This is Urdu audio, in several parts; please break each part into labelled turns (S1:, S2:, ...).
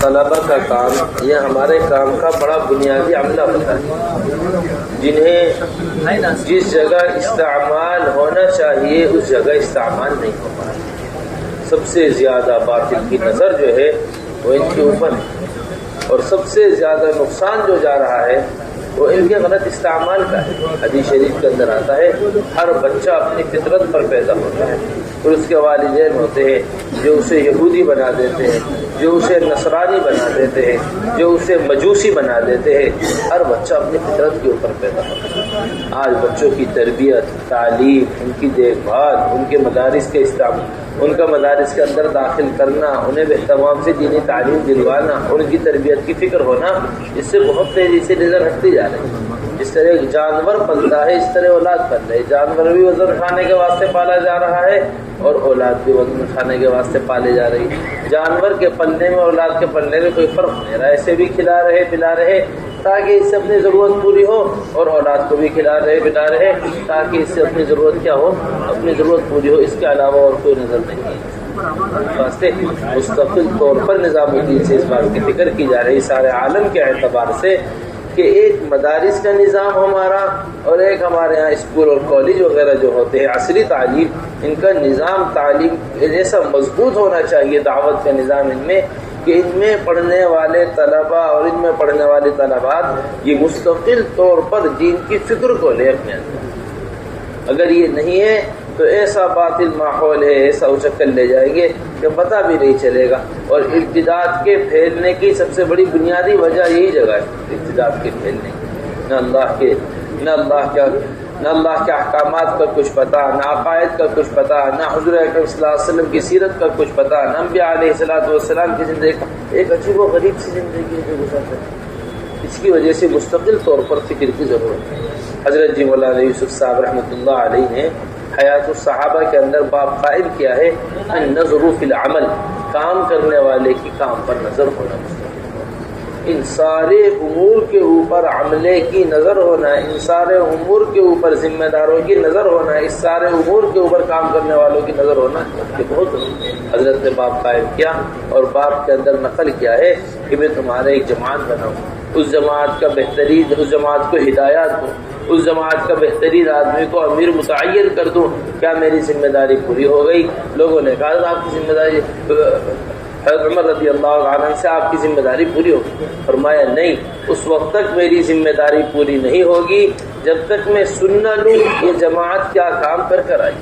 S1: طلبہ کا کام یہ ہمارے کام کا بڑا بنیادی عملہ ہوتا ہے، جنہیں جس جگہ استعمال ہونا چاہیے اس جگہ استعمال نہیں ہو پا رہا۔ سب سے زیادہ باطل کی نظر جو ہے وہ ان کے اوپر ہے، اور سب سے زیادہ نقصان جو جا رہا ہے وہ ان کے غلط استعمال کا ہے۔ حدیث شریف کے اندر آتا ہے ہر بچہ اپنی فطرت پر پیدا ہوتا ہے، اور اس کے والدین ہوتے ہیں جو اسے یہودی بنا دیتے ہیں، جو اسے نصرانی بنا دیتے ہیں، جو اسے مجوسی بنا دیتے ہیں۔ ہر بچہ اپنی فطرت کے اوپر پیدا ہوتا ہے۔ آج بچوں کی تربیت، تعلیم، ان کی دیکھ بھال، ان کے مدارس کے استعمال، ان کا مدارس کے اندر داخل کرنا، انہیں تمام سے دینی تعلیم دلوانا، ان کی تربیت کی فکر ہونا، اس سے بہت تیزی سے نظر ہٹتی جا رہی ہے۔ جس طرح ایک جانور پلتا ہے اس طرح اولاد پل رہی ہے۔ جانور بھی وزن کھانے کے واسطے پالا جا رہا ہے اور اولاد بھی وزن کھانے کے واسطے پالے جا رہی ہے۔ جانور کے پلنے میں اولاد کے پلنے میں کوئی فرق نہیں رہا، ایسے بھی کھلا رہے پلا رہے تاکہ اس سے اپنی ضرورت پوری ہو، اور اولاد کو بھی کھلا رہے پلا رہے تاکہ اس سے اپنی ضرورت کیا ہو، اپنی ضرورت پوری ہو، اس کے علاوہ اور کوئی نظر نہیں ہے۔ واسطے مستقل طور پر نظام الدین سے اس بات کی فکر کی جا رہی سارے عالم کے اعتبار سے کہ ایک مدارس کا نظام ہمارا اور ایک ہمارے ہاں اسکول اور کالج وغیرہ جو ہوتے ہیں عصری تعلیم، ان کا نظام تعلیم ایسا مضبوط ہونا چاہیے، دعوت کا نظام ان میں، کہ ان میں پڑھنے والے طلباء اور ان میں پڑھنے والے طلبات یہ مستقل طور پر دین کی فکر کو لے اپنے اندر۔ اگر یہ نہیں ہے تو ایسا باطل ماحول ہے، ایسا اچکر لے جائیں گے کہ پتہ بھی نہیں چلے گا۔ اور ارتداد کے پھیلنے کی سب سے بڑی بنیادی وجہ یہی جگہ ہے، ارتداد کے پھیلنے کی۔ نہ اللہ کے احکامات کا کچھ پتہ، نہ عقائد کا کچھ پتہ، نہ حضور اکرم صلی اللہ علیہ وسلم کی سیرت کا کچھ پتہ، نہ انبیاء علیہ الصلوۃ والسلام کی زندگی، ایک عجیب و غریب سی زندگی ہے جو گزرتا ہے۔ اس کی وجہ سے مستقل طور پر فکر کی ضرورت ہے۔ حضرت جی مولانا یوسف صاحب رحمۃ اللہ علیہ نے حیات الصحابہ کے اندر باب قائم کیا ہے، النظر فی العمل، کام کرنے والے کی کام پر نظر ہونا چاہیے۔ ان سارے امور کے اوپر عملے کی نظر ہونا، ان سارے امور کے اوپر ذمہ داروں کی نظر ہونا، اس سارے امور کے اوپر کام کرنے والوں کی نظر ہونا، یہ بہت ضروری ہے۔ حضرت نے باب قائم کیا اور باب کے اندر نقل کیا ہے کہ میں تمہارے ایک جماعت بناؤں، اس جماعت کا بہترین، اس جماعت کو ہدایات دوں، اس جماعت کا بہترین آدمی کو امیر متعین کر دوں، کیا میری ذمہ داری پوری ہو گئی؟ لوگوں نے کہا آپ کی ذمہ داری، حضرت عمر رضی اللہ عنہ سے آپ کی ذمہ داری پوری ہوگی؟ فرمایا نہیں، اس وقت تک میری ذمہ داری پوری نہیں ہوگی جب تک میں سن نہ لوں یہ جماعت کیا کام کر آئی۔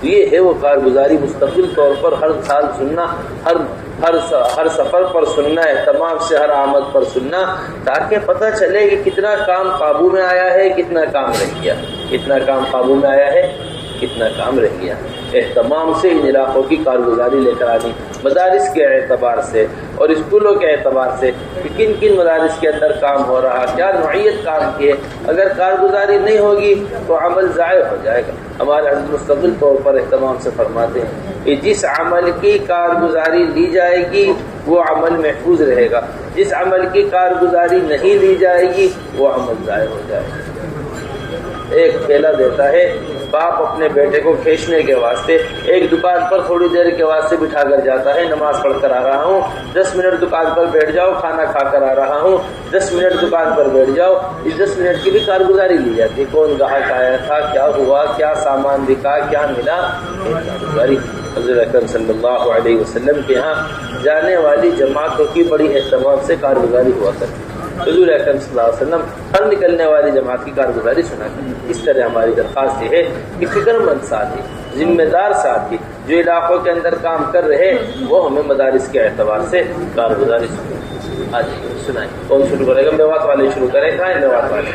S1: یہ ہے وہ کارگزاری، مستقل طور پر ہر سال سننا، ہر سفر پر سننا ہے، تمام سے ہر آمد پر سننا، تاکہ پتہ چلے کہ کتنا کام قابو میں آیا ہے، کتنا کام رہ گیا، کتنا کام قابو میں آیا ہے، کتنا کام رہ گیا۔ اہتمام سے ان علاقوں کی کارگزاری لے کر آنی، مدارس کے اعتبار سے اور اسکولوں کے اعتبار سے کہ کن کن مدارس کے اندر کام ہو رہا، کیا نوعیت کام کی ہے۔ اگر کارگزاری نہیں ہوگی تو عمل ضائع ہو جائے گا۔ ہمارے حضرت مستقل طور پر اہتمام سے فرماتے ہیں کہ جس عمل کی کارگزاری لی جائے گی وہ عمل محفوظ رہے گا، جس عمل کی کارگزاری نہیں لی جائے گی وہ عمل ضائع ہو جائے گا۔ ایک کھیلا دیتا ہے باپ اپنے بیٹے کو کھینچنے کے واسطے، ایک دکان پر تھوڑی دیر کے واسطے بٹھا کر جاتا ہے، نماز پڑھ کر آ رہا ہوں، 10 منٹ دکان پر بیٹھ جاؤ، کھانا کھا کر آ رہا ہوں، 10 منٹ دکان پر بیٹھ جاؤ۔ اس 10 منٹ کی بھی کارگزاری لی جاتی ہے، کون گاہک آیا تھا، کیا ہوا، کیا سامان بکا، کیا ملا، کارگزاری۔ حضرت اکرم صلی اللہ علیہ وسلم کے ہاں جانے والی جماعتوں کی بڑی اہتمام سے کارگزاری ہوا کرتی۔ حضور اکرم صلی اللہ علیہ وسلم ہر نکلنے والی جماعت کی کارگزاری سنا کرتے۔ اس طرح ہماری درخواست یہ ہے کہ فکر مند ساتھی، ذمہ دار ساتھی جو علاقوں کے اندر کام کر رہے وہ ہمیں مدارس کے اعتبار سے کارگزاری سنائیں۔ آج سنائیں، کون شروع کرے گا؟ میوات والے شروع کریں، کہاں ہیں میوات والے؟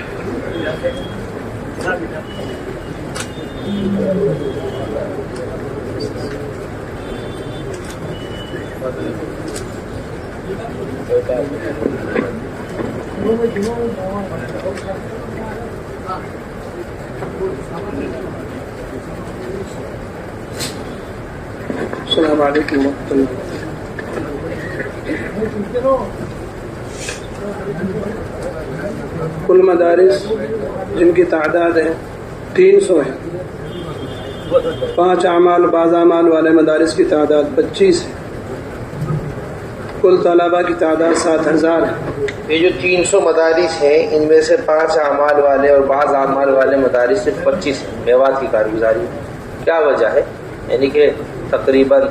S2: السلام علیکم ورحمۃ اللہ۔ کل مدارس جن کی تعداد ہے 300 ہے، 5 اعمال بعض اعمال والے مدارس کی تعداد 25 ہے. کل طلبہ کی تعداد 7000 ہے.
S1: یہ جو 300 مدارس ہیں ان میں سے 5 اعمال والے اور بعض اعمال والے مدارس صرف 25 ہیں. میوات کی کارگزاری کیا وجہ ہے؟ یعنی کہ تقریباً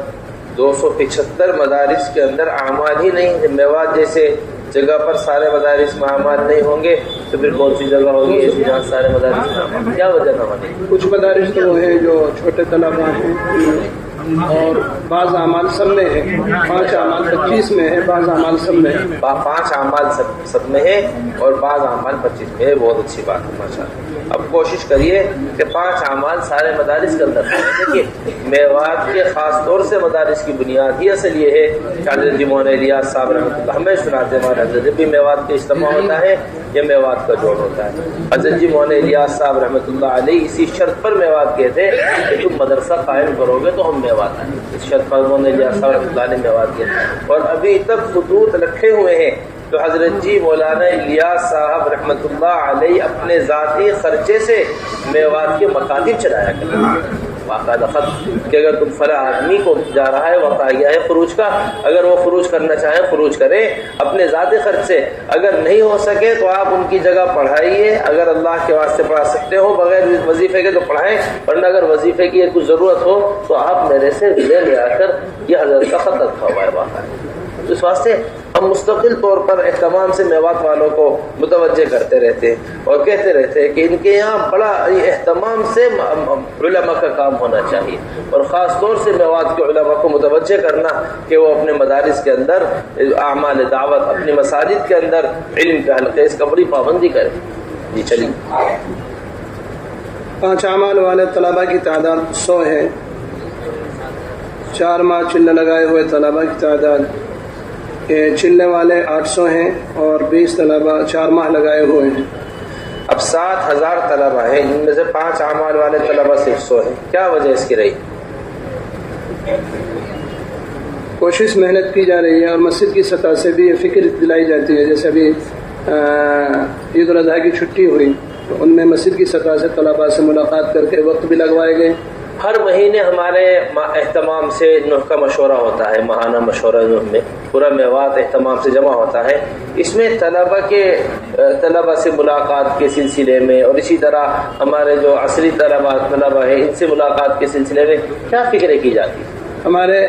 S1: 275 مدارس کے اندر اعمال ہی نہیں. میوات جیسے جگہ پر سارے مدارس میں اعمال نہیں ہوں گے تو پھر کون سی جگہ ہوگی ایسی جہاں سارے مدارس میں اعمال؟ کیا وجہ نہ ہونے؟
S2: کچھ مدارس تو وہ ہیں جو چھوٹے طلبہ ہیں اور بعض اعمال سب میں ہے. 5 اعمال 25 میں ہے، بعض اعمال سب میں ہے.
S1: 5 اعمال سب میں ہے اور بعض اعمال 25 میں ہے. بہت اچھی بات ہے ماشاءاللہ. اب کوشش کریے کہ 5 اعمال سارے مدارس کے اندر. دیکھیے میوات کے خاص طور سے مدارس کی بنیاد ہی اصل یہ ہے کہ حضرت جی مولانا الیاس صاحب رحمۃ اللہ ہمیں سناتے ہیں ہمارے حضرت بھی میوات کا اجتماع ہوتا ہے یہ میوات کا جوڑ ہوتا ہے. حضرت جی مولانا الیاس صاحب رحمۃ اللہ علیہ اسی شرط پر میوات کہتے کہ تم مدرسہ قائم کرو گے تو ہم میوات آئیں. اس شرط پر مولانا الیاس صاحب رحمۃ اللہ نے میوات کیا اور ابھی تک خطوط رکھے ہوئے ہیں. تو حضرت جی مولانا الیاس صاحب رحمۃ اللہ علیہ اپنے ذاتی خرچے سے میوات کے مکاتب چلایا کرتے ہیں. باقاعدہ خط کہ اگر تم فلاں آدمی کو جا رہا ہے وقت آ گیا ہے خروج کا، اگر وہ خروج کرنا چاہیں خروج کریں اپنے ذاتی خرچ سے. اگر نہیں ہو سکے تو آپ ان کی جگہ پڑھائیے. اگر اللہ کے واسطے پڑھا سکتے ہو بغیر وظیفے کے تو پڑھائیں، ورنہ اگر وظیفے کی کچھ ضرورت ہو تو آپ میرے سے لے آ کر یہ حضرت کا خط رکھا ہوا ہے باقاعدہ. اس واسطے ہم مستقل طور پر اہتمام سے میوات والوں کو متوجہ کرتے رہتے ہیں اور کہتے رہتے ہیں کہ ان کے یہاں بڑا اہتمام سے علماء کا کام ہونا چاہیے اور خاص طور سے میوات کے علماء کو متوجہ کرنا کہ وہ اپنے مدارس کے اندر اعمال دعوت، اپنی مساجد کے اندر علم کے حلقے اس کا بڑی پابندی کریں. جی چلیے.
S2: 5 اعمال والے طلبہ کی تعداد 100 ہے. 4 ماہ چلے لگائے ہوئے طلبہ کی تعداد چلنے والے 800 ہیں اور 20 طلبہ 4 ماہ لگائے ہوئے ہیں.
S1: اب 7000 طلبہ ہیں ان میں سے 5 اعمال والے طلبہ صرف 100 ہیں. کیا وجہ اس کی رہی؟
S2: کوشش محنت کی جا رہی ہے اور مسجد کی سطح سے بھی یہ فکر دلائی جاتی ہے. جیسے ابھی عید الاضحیٰ کی چھٹی ہوئی تو ان میں مسجد کی سطح سے طلباء سے ملاقات کر کے وقت بھی لگوائے گئے.
S1: ہر مہینے ہمارے اہتمام سے نوح کا مشورہ ہوتا ہے، ماہانہ مشورہ نوح میں پورا میوات اہتمام سے جمع ہوتا ہے. اس میں طلبہ سے ملاقات کے سلسلے میں اور اسی طرح ہمارے جو عصری طلبہ ہیں ان سے ملاقات کے سلسلے میں کیا فکریں کی جاتی ہیں؟
S2: ہمارے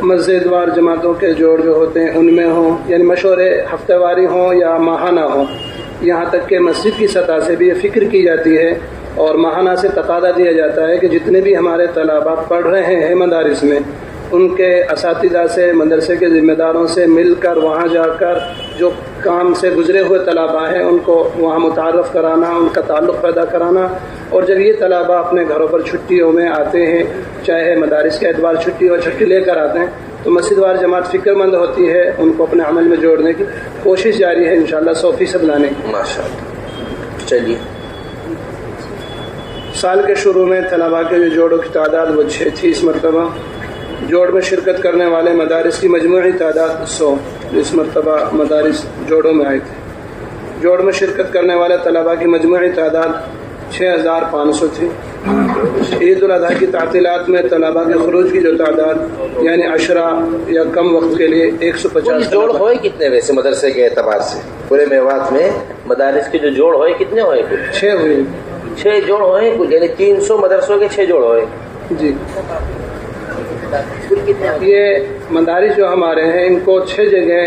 S2: مسجد وار جماعتوں کے جوڑ جو ہوتے ہیں ان میں ہوں، یعنی مشورے ہفتہ واری ہوں یا ماہانہ ہوں. یہاں تک کہ مسجد کی سطح سے بھی یہ فکر کی جاتی ہے اور ماہانہ سے تقاضا دیا جاتا ہے کہ جتنے بھی ہمارے طلباء پڑھ رہے ہیں مدارس میں ان کے اساتذہ سے، مدرسے کے ذمہ داروں سے مل کر وہاں جا کر جو کام سے گزرے ہوئے طلباء ہیں ان کو وہاں متعارف کرانا، ان کا تعلق پیدا کرانا. اور جب یہ طلباء اپنے گھروں پر چھٹیوں میں آتے ہیں، چاہے مدارس کے اعتبار چھٹی ہو، چھٹی لے کر آتے ہیں تو مسجد وار جماعت فکر مند ہوتی ہے ان کو اپنے عمل میں جوڑنے کی کوشش جاری ہے انشاءاللہ 100% لانے کی.
S1: ماشاءاللہ. چلیے.
S2: سال کے شروع میں طلباء کے جو جوڑوں کی تعداد وہ 6 تھی. اس مرتبہ جوڑ میں شرکت کرنے والے مدارس کی مجموعی تعداد 100 اس مرتبہ مدارس جوڑوں میں آئے تھے. جوڑ میں شرکت کرنے والے طلباء کی مجموعی تعداد 6500 تھی. عید الاضحیٰ کی تعطیلات میں طلباء کے خروج کی جو تعداد یعنی عشرہ یا کم وقت کے لیے 150.
S1: جوڑ ہوئے کتنے ویسے مدرسے کے اعتبار سے پورے میوات میں مدارس کے جو جوڑ ہوئے کتنے ہوئے؟
S2: 6 ہوئے.
S1: 6 جوڑ ہوئے کچھ، یعنی 300 مدرسوں کے 6 جوڑ ہوئے.
S2: جی. یہ مدارس جو ہمارے ہیں ان کو 6 جگہ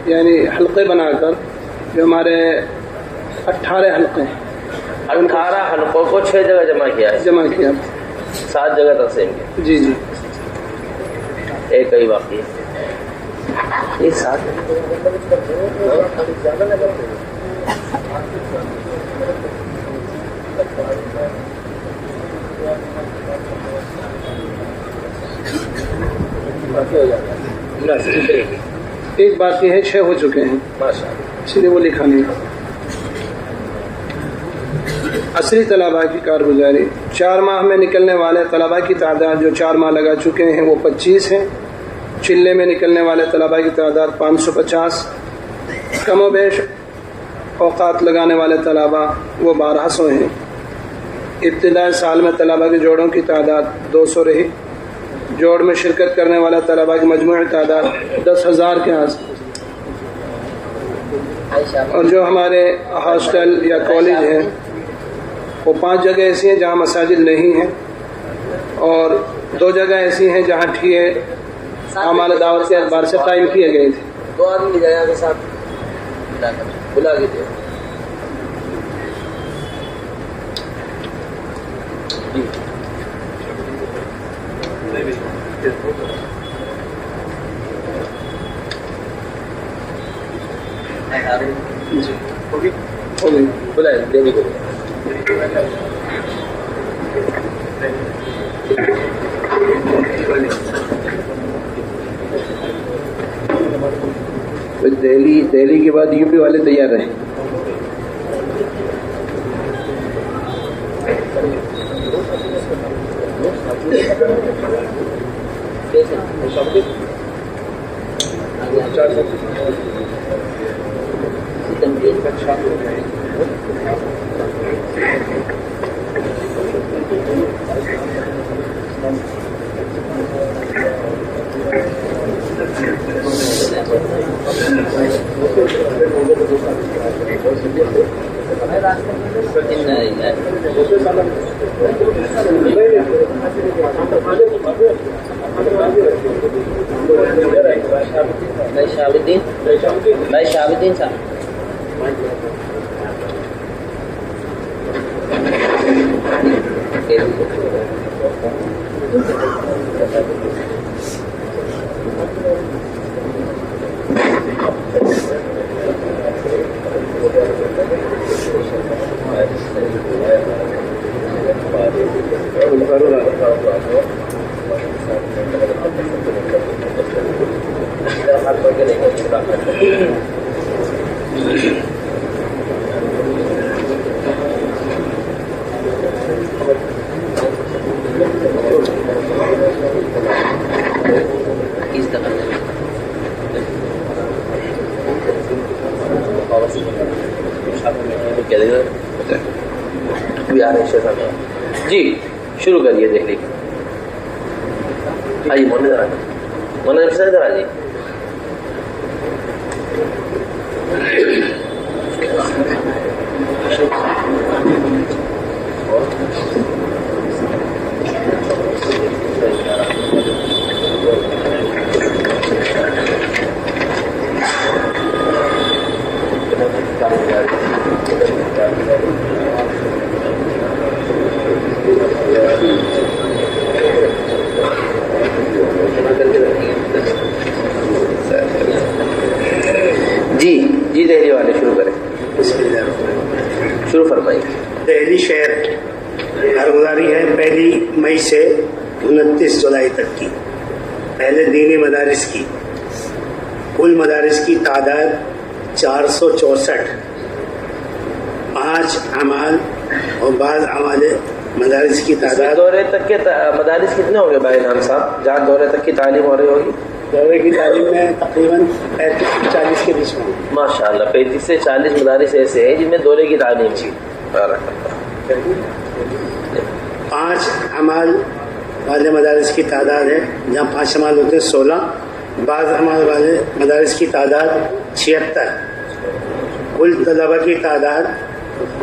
S2: یعنی حلقے بنا کر جو ہمارے 18 حلقے ہیں
S1: 18 حلقوں کو 6 جگہ جمع کیا 7 جگہ تقسیم کیا.
S2: جی جی.
S1: ایک ہی باقی ہے یہ 7
S2: ایک باقی ہے 6 ہو چکے ہیں اس لیے وہ لکھا نہیں. عصری طلباء کی کارگزاری 4 ماہ میں نکلنے والے طلباء کی تعداد جو 4 ماہ لگا چکے ہیں وہ 25 ہیں. چلے میں نکلنے والے طلباء کی تعداد 550. کم و بیش اوقات لگانے والے طلباء وہ 1200 ہیں. ابتدائی سال میں طلباء کے جوڑوں کی تعداد 200 رہی. جوڑ میں شرکت کرنے والا طلباء کی مجموعی تعداد 10,000 کے آس پاس. اور جو ہمارے ہاسٹل یا کالج ہیں وہ 5 جگہ ایسی ہیں جہاں مساجد نہیں ہیں، اور 2 جگہ ایسی ہیں جہاں ٹھیے اعمال دعوت کے اعتبار سے قائم کیے گئے تھے.
S1: 2 آدمی لے جائیں کے ساتھ بلا کے دے. بلائیں دینی کو
S3: دہلی کے بعد یو پی والے تیار رہیں. بھائی شہابالدین صاحب جی شروع کریے دہلی کی. آئیے مولانا ادھر آ جائیے. جی دہلی والے شروع کریں. شروع فرمائیے.
S4: دہلی شہر کارگزاری ہے 1 مئی سے 29 جولائی تک کی. پہلے دینی مدارس کی کل مدارس کی تعداد 464. 5 اعمال اور بعض اعمال مدارس کی تعداد.
S1: دورے تک کے مدارس کتنے ہوں گے بھائی نام صاحب جہاں دورے تک کی تعلیم ہو رہی ہوگی؟
S4: دورے کی تعلیم میں تقریباً 35 سے 40 کے بیچ میں.
S1: ماشاء اللہ 35 سے 40 مدارس ایسے ہیں جن میں دورے کی تعلیم تھی.
S4: 5 اعمال والے مدارس کی تعداد ہے جہاں 5 اعمال ہوتے ہیں 16. بعض اعمال والے مدارس کی تعداد 76. کل طلبہ کی تعداد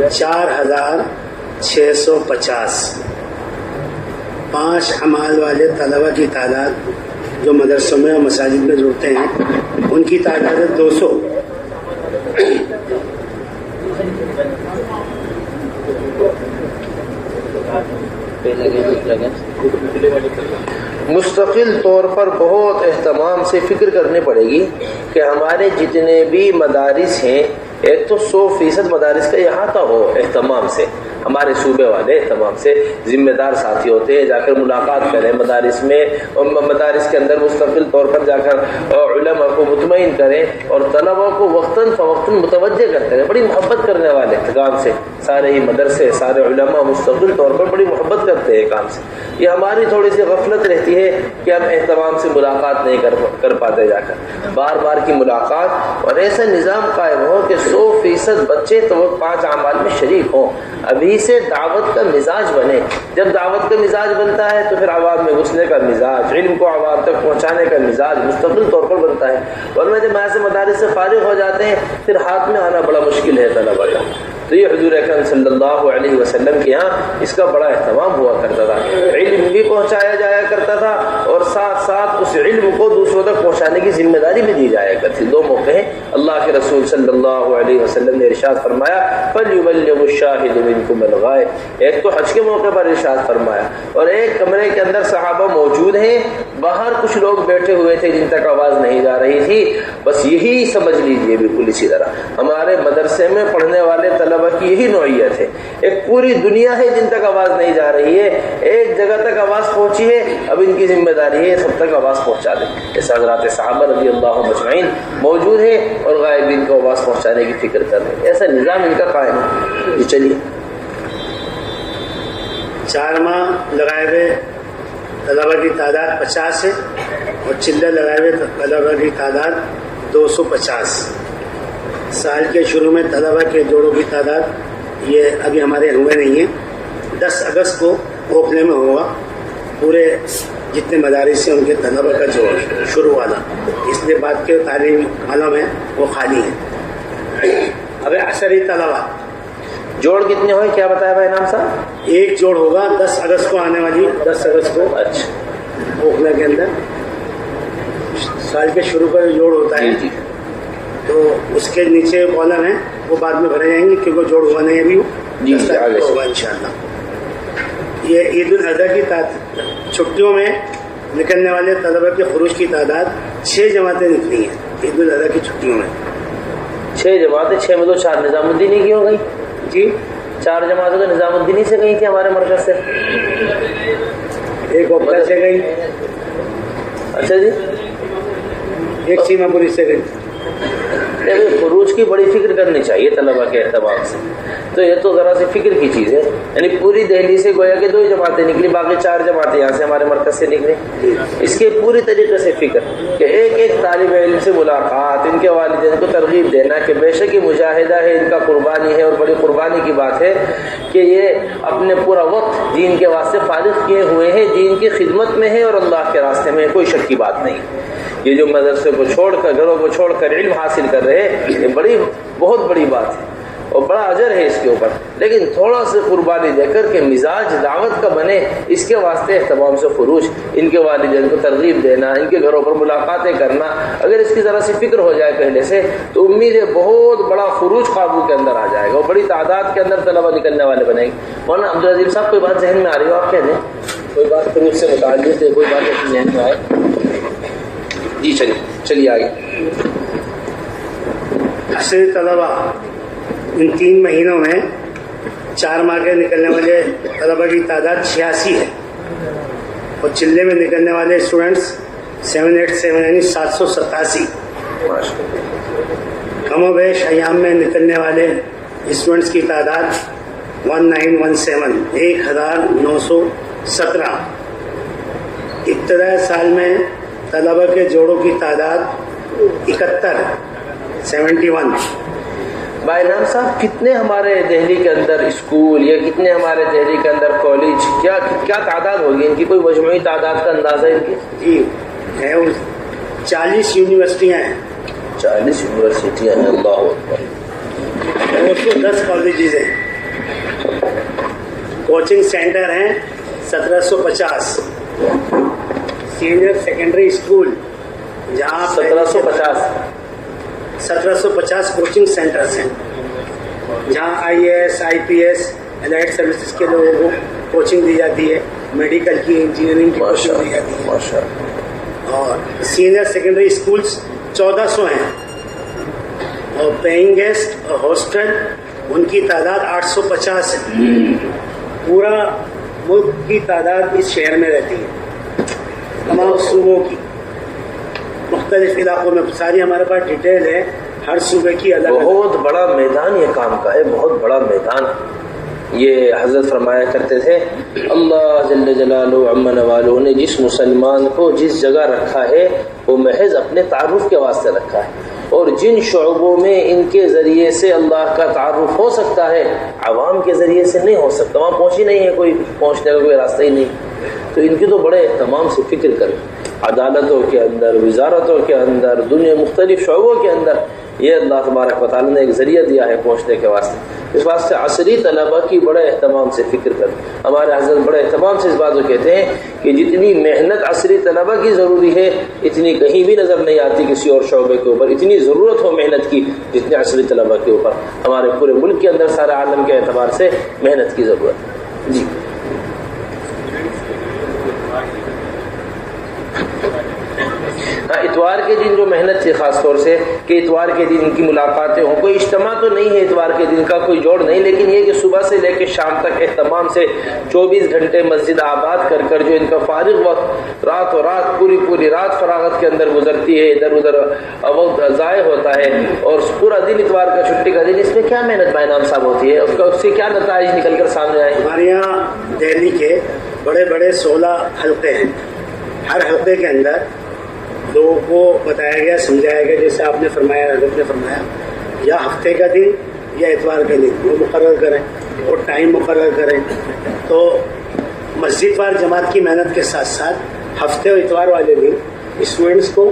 S4: 4650. 5 اعمال والے طلبہ کی تعداد جو مدرسوں میں اور مساجد میں جڑتے ہیں ان کی تعداد ہے 200.
S1: مستقل طور پر بہت اہتمام سے فکر کرنی پڑے گی کہ ہمارے جتنے بھی مدارس ہیں ایک تو 100% مدارس کا احاطہ ہو اہتمام سے. ہمارے صوبے والے اہتمام سے ذمہ دار ساتھی ہوتے ہیں، جا کر ملاقات کریں مدارس میں، اور مدارس کے اندر مستقل طور پر جا کر علماء کو مطمئن کریں اور طلباء کو وقتاً فوقتاً متوجہ کرتے ہیں. بڑی محبت کرنے والے کام سے سارے ہی مدرسے، سارے علماء مستقل طور پر بڑی محبت کرتے ہیں کام سے. یہ ہماری تھوڑی سی غفلت رہتی ہے کہ ہم اہتمام سے ملاقات نہیں کر پاتے. جا کر بار بار کی ملاقات اور ایسا نظام قائم ہو کہ 100% بچے تو وہ 5 اعمال میں شریک ہوں. ابھی سے دعوت کا مزاج بنے. جب دعوت کا مزاج بنتا ہے تو پھر عوام میں گھسنے کا مزاج, علم کو عوام تک پہنچانے کا مزاج مستقل طور پر بنتا ہے. ورنہ جب ایسے مدارس سے فارغ ہو جاتے ہیں پھر ہاتھ میں آنا بڑا مشکل ہے طلبا کا. تو یہ حضور اکرم صلی اللہ علیہ وسلم کے یہاں اس کا بڑا اہتمام ہوا کرتا تھا. علم بھی پہنچایا جایا کرتا تھا اور ساتھ ساتھ اس علم کو دوسروں تک پہنچانے کی ذمہ داری بھی دی جایا کرتی. دو موقع ہیں. اللہ کے رسول صلی اللہ علیہ وسلم نے ارشاد فرمایا فَلْيُبَلِّغُ الشَّاهِدُ مِنْكُمُ الْغَائِبَ. ایک تو حج کے موقع پر ارشاد فرمایا, اور ایک کمرے کے اندر صحابہ موجود ہیں, باہر کچھ لوگ بیٹھے ہوئے تھے جن تک آواز نہیں جا رہی تھی. بس یہی سمجھ لیجئے بالکل اسی طرح ہمارے مدرسے میں پڑھنے والے طلبہ کی یہی نوعیت ہے. ایک پوری دنیا ہے جن تک آواز نہیں جا رہی ہے, ایک جگہ تک آواز پہنچی ہے, اب ان کی ذمہ داری ہے سب تک آواز پہنچا دیں. جیسے حضرات صحابہ رضی اللہ مجمعین موجود ہیں اور غائبین کو آواز پہنچانے کی فکر کر رہے ہیں. ایسا نظام ان کا قائم ہے. جی چلیے.
S4: 4 ماہ لگائے ہوئے طلبہ کی تعداد 50 ہے اور چلے لگائے ہوئے طلبہ کی تعداد 250. سال کے شروع میں طلبہ کے جوڑوں کی تعداد یہ ابھی ہمارے ہوئے نہیں ہیں. 10 اگست کو اوکھلے میں ہوگا. پورے جتنے مدارس ہیں ان کے طلبہ کا جوڑ شروع والا, اس لیے بات کے تعلیم عالم ہے وہ خالی ہے. اب عصری طلبہ
S1: جوڑ کتنے ہوئے کیا بتایا بھائی نام صاحب؟
S4: ایک جوڑ ہوگا 10 اگست کو آنے والی 10 اگست کو.
S1: اچھا
S4: اوکھلا کے اندر سال کے شروع کا جو جوڑ ہوتا ہے تو اس کے نیچے کالم ہیں وہ بعد میں بھرے جائیں گے کیونکہ جوڑ ہوا نہیں ابھی ہوگا انشاءاللہ. یہ عید الاضحیٰ کی چھٹیوں میں نکلنے والے طلبہ کے خروج کی تعداد 6 جماعتیں نکلی ہیں. عید الاضحیٰ کی چھٹیوں میں
S1: 6 جماعتیں. 6 میں تو 4 نظام الدینی کی ہو گئی.
S4: جی
S1: 4 جماعتیں تو نظام الدینی سے گئی تھی ہمارے مرکز سے.
S4: ایک اوپر سے گئی.
S1: اچھا جی.
S4: ایک سیما پوری سے گئی.
S1: خروج کی بڑی فکر کرنی چاہیے طلبا کے اعتبار سے. تو یہ تو ذرا سی فکر کی چیز ہے. یعنی پوری دہلی سے گویا کہ 2 جماعتیں نکلی, باقی 4 جماعتیں یہاں سے ہمارے مرکز سے نکلی. اس کے پوری طریقے سے فکر کہ ایک ایک طالب علم سے ملاقات, ان کے والدین کو ترغیب دینا کہ بے شک یہ مجاہدہ ہے, ان کا قربانی ہے اور بڑی قربانی کی بات ہے کہ یہ اپنے پورا وقت دین کے واسطے فارغ کیے ہوئے ہیں, دین کی خدمت میں ہے اور اللہ کے راستے میں. کوئی شک کی بات نہیں. یہ جو مدرسے کو چھوڑ کر, گھروں کو چھوڑ کر علم حاصل کر رہے ہیں, یہ بہت بڑی بات ہے اور بڑا اجر ہے اس کے اوپر. لیکن تھوڑا سے قربانی دے کر کے مزاج دعوت کا بنے, اس کے واسطے اہتمام سے خروج, ان کے والدین کو ترغیب دینا, ان کے گھروں پر ملاقاتیں کرنا, اگر اس کی ذرا سی فکر ہو جائے پہلے سے تو امید ہے بہت بڑا خروج قابو کے اندر آ جائے گا اور بڑی تعداد کے اندر طلبہ نکلنے والے بنے گے. مولانا عبدالعزیز صاحب کوئی بات ذہن میں آ رہی ہو آپ کہہ دیں, کوئی بات خروج سے متعلق ہے, کوئی بات اپنے ذہن میں آئے. جی چلیے آگے.
S4: عصری طلبہ ان 3 مہینوں میں 4 ماہ کے نکلنے والے طلبہ کی تعداد 86 ہے اور چلے میں نکلنے والے اسٹوڈنٹس 787 یعنی 787. کم و بیش ایام میں نکلنے والے اسٹوڈنٹس کی تعداد 1917 1917. ابتدائی سال میں طلبہ کے جوڑوں کی تعداد 71.
S1: بھائی نام صاحب کتنے ہمارے دہلی کے اندر اسکول یا کتنے ہمارے دہلی کے اندر کالج, کیا تعداد ہوگی ان کی؟ کوئی مجموعی تعداد کا اندازہ ان کی؟
S4: جی 40 یونیورسٹیاں ہیں.
S1: 40 یونیورسٹیاں ہیں. اللہ اکبر.
S4: 210 کالجز ہیں. کوچنگ سینٹر ہیں 1750. سینئر سیکنڈری اسکول جہاں 1750 کوچنگ سینٹرز ہیں جہاں IAS IPS الائٹ سروسز کے لوگوں کو کوچنگ دی جاتی ہے, میڈیکل کی, انجینئرنگ کی کوچنگ دی جاتی ہے. اور سینئر سیکنڈری اسکولس 1400 ہیں اور پیئنگ گیسٹ اور ہاسٹل ان کی تعداد 850 ہے. پورا ملک کی تعداد اس شہر میں رہتی ہے, تمام صوبوں کی مختلف علاقوں میں. ساری ہمارے پاس ڈیٹیل ہے ہر صوبے کی الگ.
S1: بہت بڑا میدان یہ کام کا ہے, بہت بڑا میدان. یہ حضرت فرمایا کرتے تھے اللہ جل جلالہ عما نوالہ نے جس مسلمان کو جس جگہ رکھا ہے وہ محض اپنے تعارف کے واسطے رکھا ہے. اور جن شعبوں میں ان کے ذریعے سے اللہ کا تعارف ہو سکتا ہے عوام کے ذریعے سے نہیں ہو سکتا، وہاں پہنچ ہی نہیں ہے، کوئی پہنچنے کا کوئی راستہ ہی نہیں، تو ان کی تو بڑے اہتمام سے فکر کریں، عدالتوں کے اندر، وزارتوں کے اندر، دنیا مختلف شعبوں کے اندر یہ اللہ تبارک و تعالیٰ نے ایک ذریعہ دیا ہے پہنچنے کے واسطے۔ اس واسطے عصری طلبہ کی بڑے اہتمام سے فکر کریں۔ ہمارے حضرت بڑے اہتمام سے اس بات کو کہتے ہیں کہ جتنی محنت عصری طلبہ کی ضروری ہے اتنی کہیں بھی نظر نہیں آتی کسی اور شعبے کے اوپر، اتنی ضرورت ہو محنت کی جتنی عصری طلبہ کے اوپر ہمارے پورے ملک کے اندر سارے عالم کے اعتبار سے محنت کی ضرورت ہے۔ جی اتوار کے دن جو محنت تھی خاص طور سے کہ اتوار کے دن ان کی ملاقاتیں ہوں، کوئی اجتماع تو نہیں ہے اتوار کے دن کا، کوئی جوڑ نہیں، لیکن یہ کہ صبح سے لے کے شام تک اہتمام سے 24 گھنٹے مسجد آباد کر کر جو ان کا فارغ وقت رات و رات پوری رات فراغت کے اندر گزرتی ہے، ادھر ادھر وقت ضائع ہوتا ہے، اور پورا دن اتوار کا چھٹی کا دن، اس میں کیا محنت بھائی نام صاحب ہوتی ہے، اس سے کیا نتائج نکل کر سامنے آئے؟
S4: ہمارے یہاں دہلی کے بڑے بڑے 16 حلقے ہیں، ہر حلقے کے اندر لوگوں کو بتایا گیا، سمجھایا گیا، جیسے آپ نے فرمایا، حضرت نے فرمایا، یا ہفتے کا دن یا اتوار کا دن وہ مقرر کریں اور ٹائم مقرر کریں۔ تو مسجد وار جماعت کی محنت کے ساتھ ساتھ ہفتے اور اتوار والے دن اسٹوڈنٹس کو،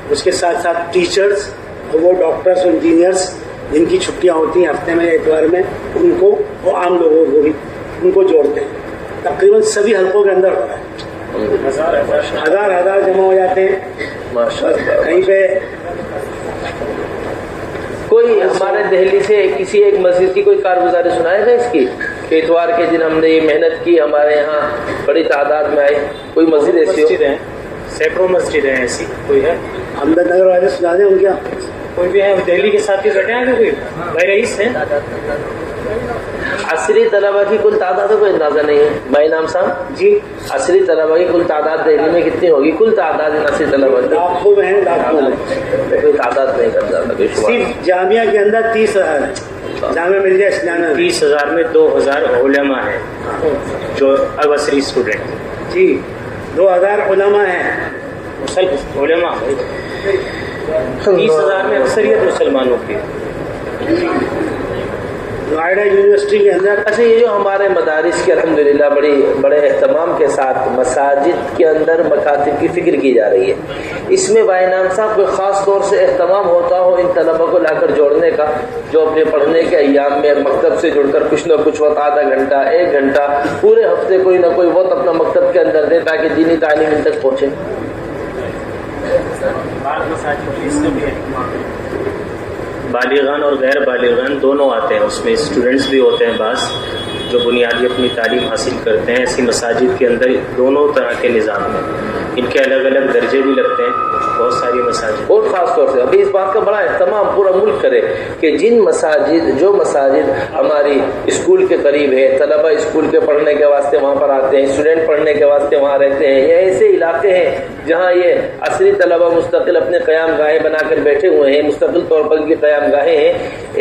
S4: اس کے ساتھ ساتھ ٹیچرز اور وہ ڈاکٹرس اور انجینئرس جن کی چھٹیاں ہوتی ہیں ہفتے میں یا اتوار میں، ان کو اور عام لوگوں کو بھی ان کو جوڑتے ہیں۔ تقریباً سبھی حلقوں کے اندر ہو رہا ہے، ہزار جمع ہو جاتے ہیں۔ کہیں پہ
S1: کوئی ہمارے دہلی سے کسی ایک مسجد کی کوئی کارگزاری سنائے گا اس کی کہ اتوار کے دن ہم نے یہ محنت کی، ہمارے یہاں بڑی تعداد میں آئی؟ کوئی مسجد ایسی ہو؟
S5: سینکڑوں مسجد ہیں ایسی، کوئی ہے؟
S4: احمد نگر والے سنا دیں ان کے یہاں
S5: کوئی بھی ہے؟ دہلی کے ساتھی بیٹھے ہیں کوئی بھائی رئیس ہیں؟
S1: عصری طلبہ کی کل تعداد کا کوئی اندازہ نہیں ہے بھائی نام صاحب؟
S4: جی
S1: عصری طلبہ کی کل تعداد دہلی میں کتنی ہوگی؟ کل تعداد عصری طلبہ کی
S4: لاکھوں میں ہیں، لاکھوں میں،
S1: کوئی تعداد نہیں کرتا کوئی شمار۔
S4: صرف جامعہ کے اندر 30,000 ہے، جامعہ ملیہ اسلامیہ
S5: 30,000 میں 2,000 علماء ہیں جو العصری اسٹوڈنٹ۔
S4: جی 2,000 علماء ہیں،
S5: علماء 30,000 میں اکثریت مسلمانوں کی۔
S4: نوئیڈا یونیورسٹی کے اندر
S1: اچھا، یہ جو ہمارے مدارس کے الحمدللہ بڑے اہتمام کے ساتھ مساجد کے اندر مکاتب کی فکر کی جا رہی ہے، اس میں بھائی نام صاحب کوئی خاص طور سے اہتمام ہوتا ہو ان طلبہ کو لا کر جوڑنے کا، جو اپنے پڑھنے کے ایام میں مکتب سے جڑ کر کچھ نہ کچھ وقت، آدھا گھنٹہ 1 گھنٹہ پورے ہفتے کوئی نہ کوئی وقت اپنا مکتب کے اندر دیں تاکہ دینی تعلیم ان تک پہنچے؟
S5: بالغان اور غیر بالغان دونوں آتے ہیں، اس میں اسٹوڈنٹس بھی ہوتے ہیں بعض جو بنیادی اپنی تعلیم حاصل کرتے ہیں۔ ایسی مساجد کے اندر دونوں طرح کے نظام ہیں، ان کے الگ الگ درجے بھی لگتے ہیں بہت ساری مساجد۔
S1: بہت خاص طور سے ابھی اس بات کا بڑا اہتمام پورا ملک کرے کہ جو مساجد ہماری اسکول کے قریب ہے، طلبہ اسکول کے پڑھنے کے واسطے وہاں پر آتے ہیں، اسٹوڈنٹ پڑھنے کے واسطے وہاں رہتے ہیں، یہ ایسے علاقے ہیں جہاں یہ عصری طلبہ مستقل اپنے قیام گاہیں بنا کر بیٹھے ہوئے ہیں، مستقل طور پر کی قیام گاہیں ہیں،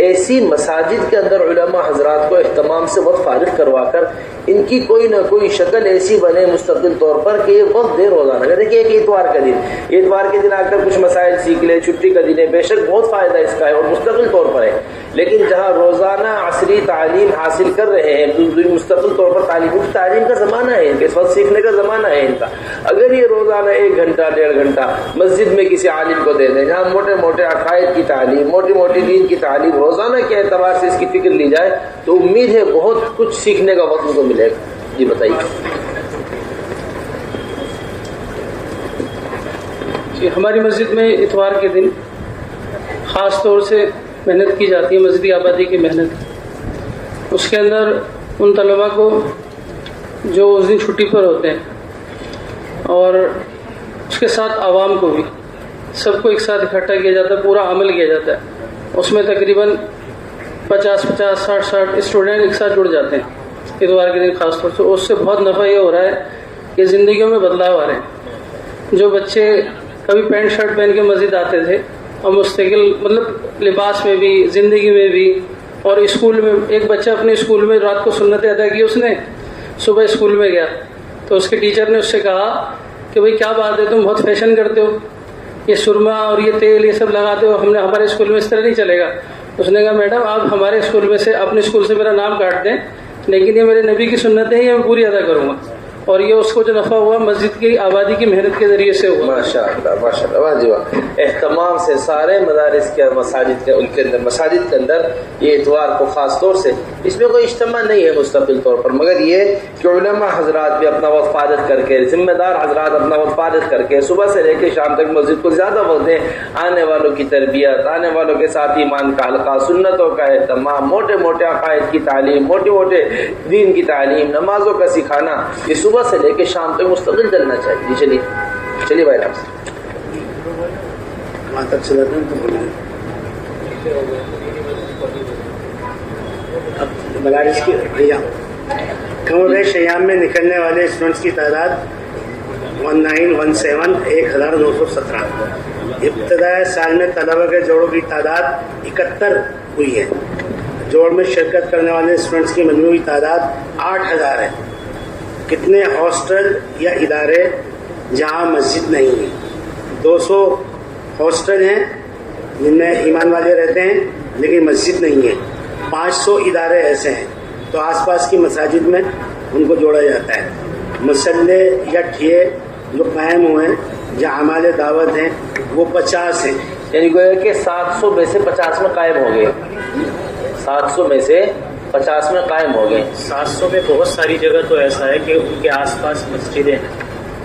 S1: ایسی مساجد کے اندر علماء حضرات کو اہتمام سے وقت فارغ کروا کر ان کی کوئی نہ کوئی شکل ایسی بنے مستقل طور پر کہ یہ وقت دے روزانہ۔ دیکھیے کہ اتوار کا دن، اتوار کے دن آ کر کچھ مسائل سیکھ لے، چھٹی کا دن ہے، بے شک بہت فائدہ اس کا ہے اور مستقل طور پر ہے، لیکن جہاں روزانہ عصری تعلیم حاصل کر رہے ہیں، مستقل طور پر تعلیم کا زمانہ ہے، ان کے وقت سیکھنے کا زمانہ ہے ان کا، اگر یہ روزانہ 1 گھنٹہ 1.5 گھنٹہ مسجد میں کسی عالم کو دے دیں جہاں موٹے موٹے عقائد کی تعلیم، موٹی موٹی دین کی تعلیم روزانہ کے اعتبار سے اس کی فکر لی جائے تو امید ہے بہت کچھ سیکھنے کا وقت ان کو ملے گا۔ جی بتائیے۔
S2: جی ہماری مسجد میں اتوار کے دن خاص طور سے محنت کی جاتی ہے، مسجدی آبادی کی محنت، اس کے اندر ان طلباء کو جو اس دن چھٹی پر ہوتے ہیں اور اس کے ساتھ عوام کو بھی سب کو ایک ساتھ اکٹھا کیا جاتا ہے، پورا عمل کیا جاتا ہے، اس میں تقریباً 50 60 اسٹوڈنٹ ایک ساتھ جڑ جاتے ہیں اتوار کے دن خاص طور سے۔ اس سے بہت نفع یہ ہو رہا ہے کہ زندگیوں میں بدلاؤ آ رہے ہیں۔ جو بچے کبھی پینٹ شرٹ پہن کے مسجد آتے تھے اور مستقل مطلب لباس میں بھی، زندگی میں بھی، اور اسکول میں ایک بچہ اپنے اسکول میں رات کو سنتیں ادا کی، اس نے صبح اسکول میں گیا تو اس کے ٹیچر نے اس سے کہا کہ بھئی کیا بات ہے، تم بہت فیشن کرتے ہو، یہ سرما اور یہ تیل یہ سب لگاتے ہو، ہمارے اسکول میں اس طرح نہیں چلے گا. اس نے کہا میڈم آپ ہمارے اسکول میں سے اپنے اسکول سے میرا نام کاٹ دیں، لیکن یہ میرے نبی کی سنتیں ہیں، یہ میں پوری ادا کروں گا. اور یہ اس کو جو نفع ہوا مسجد کی آبادی کی محنت کے ذریعے سے ہوا.
S1: ماشاء اللہ ماشاء اللہ، واہ جی واہ. اہتمام سے سارے مدارس کے مساجد کے ان کے اندر مساجد کے اندر یہ اتوار کو خاص طور سے اس میں کوئی اجتماع نہیں ہے مستقل طور پر، مگر یہ کہ علماء حضرات بھی اپنا وقت فارغ کر کے، ذمہ دار حضرات اپنا وقت فارغ کر کے صبح سے لے کے شام تک مسجد کو زیادہ وقت دیں. آنے والوں کی تربیت، آنے والوں کے ساتھ ایمان کا حلقہ، سنتوں کا اہتمام، موٹے موٹے عقائد کی تعلیم، موٹے موٹے دین کی تعلیم، نمازوں کا سکھانا، یہ صبح سے لے کے شام تک مستقل چلنا چاہیے. چلیے چلیے بھائی آپ سے
S4: مدارس کی ایام کم و بیش ایام میں نکلنے والے اسٹوڈنٹس کی تعداد 1917 ابتدائی سال میں طلبہ کے جوڑوں کی تعداد 71 ہوئی ہے. جوڑ میں شرکت کرنے والے اسٹوڈنٹس کی مجموعی تعداد 8000 ہے. کتنے ہاسٹل یا ادارے جہاں مسجد نہیں ہے؟ 200 ہاسٹل ہیں جن میں ایمان والے رہتے ہیں لیکن مسجد نہیں ہے. 500 ادارے ایسے ہیں تو آس پاس کی مساجد میں ان کو جوڑا جاتا ہے. مسلح یا ٹھیے جو قائم ہوئے ہیں جہاں ہمارے دعوت ہیں وہ 50 ہیں.
S1: یعنی گویا کہ 700 میں سے 50 میں قائم ہو گئے. 700 میں سے 50 میں قائم ہو گئے.
S5: 700 میں بہت ساری جگہ تو ایسا ہے کہ ان کے آس پاس مسجدیں ہیں،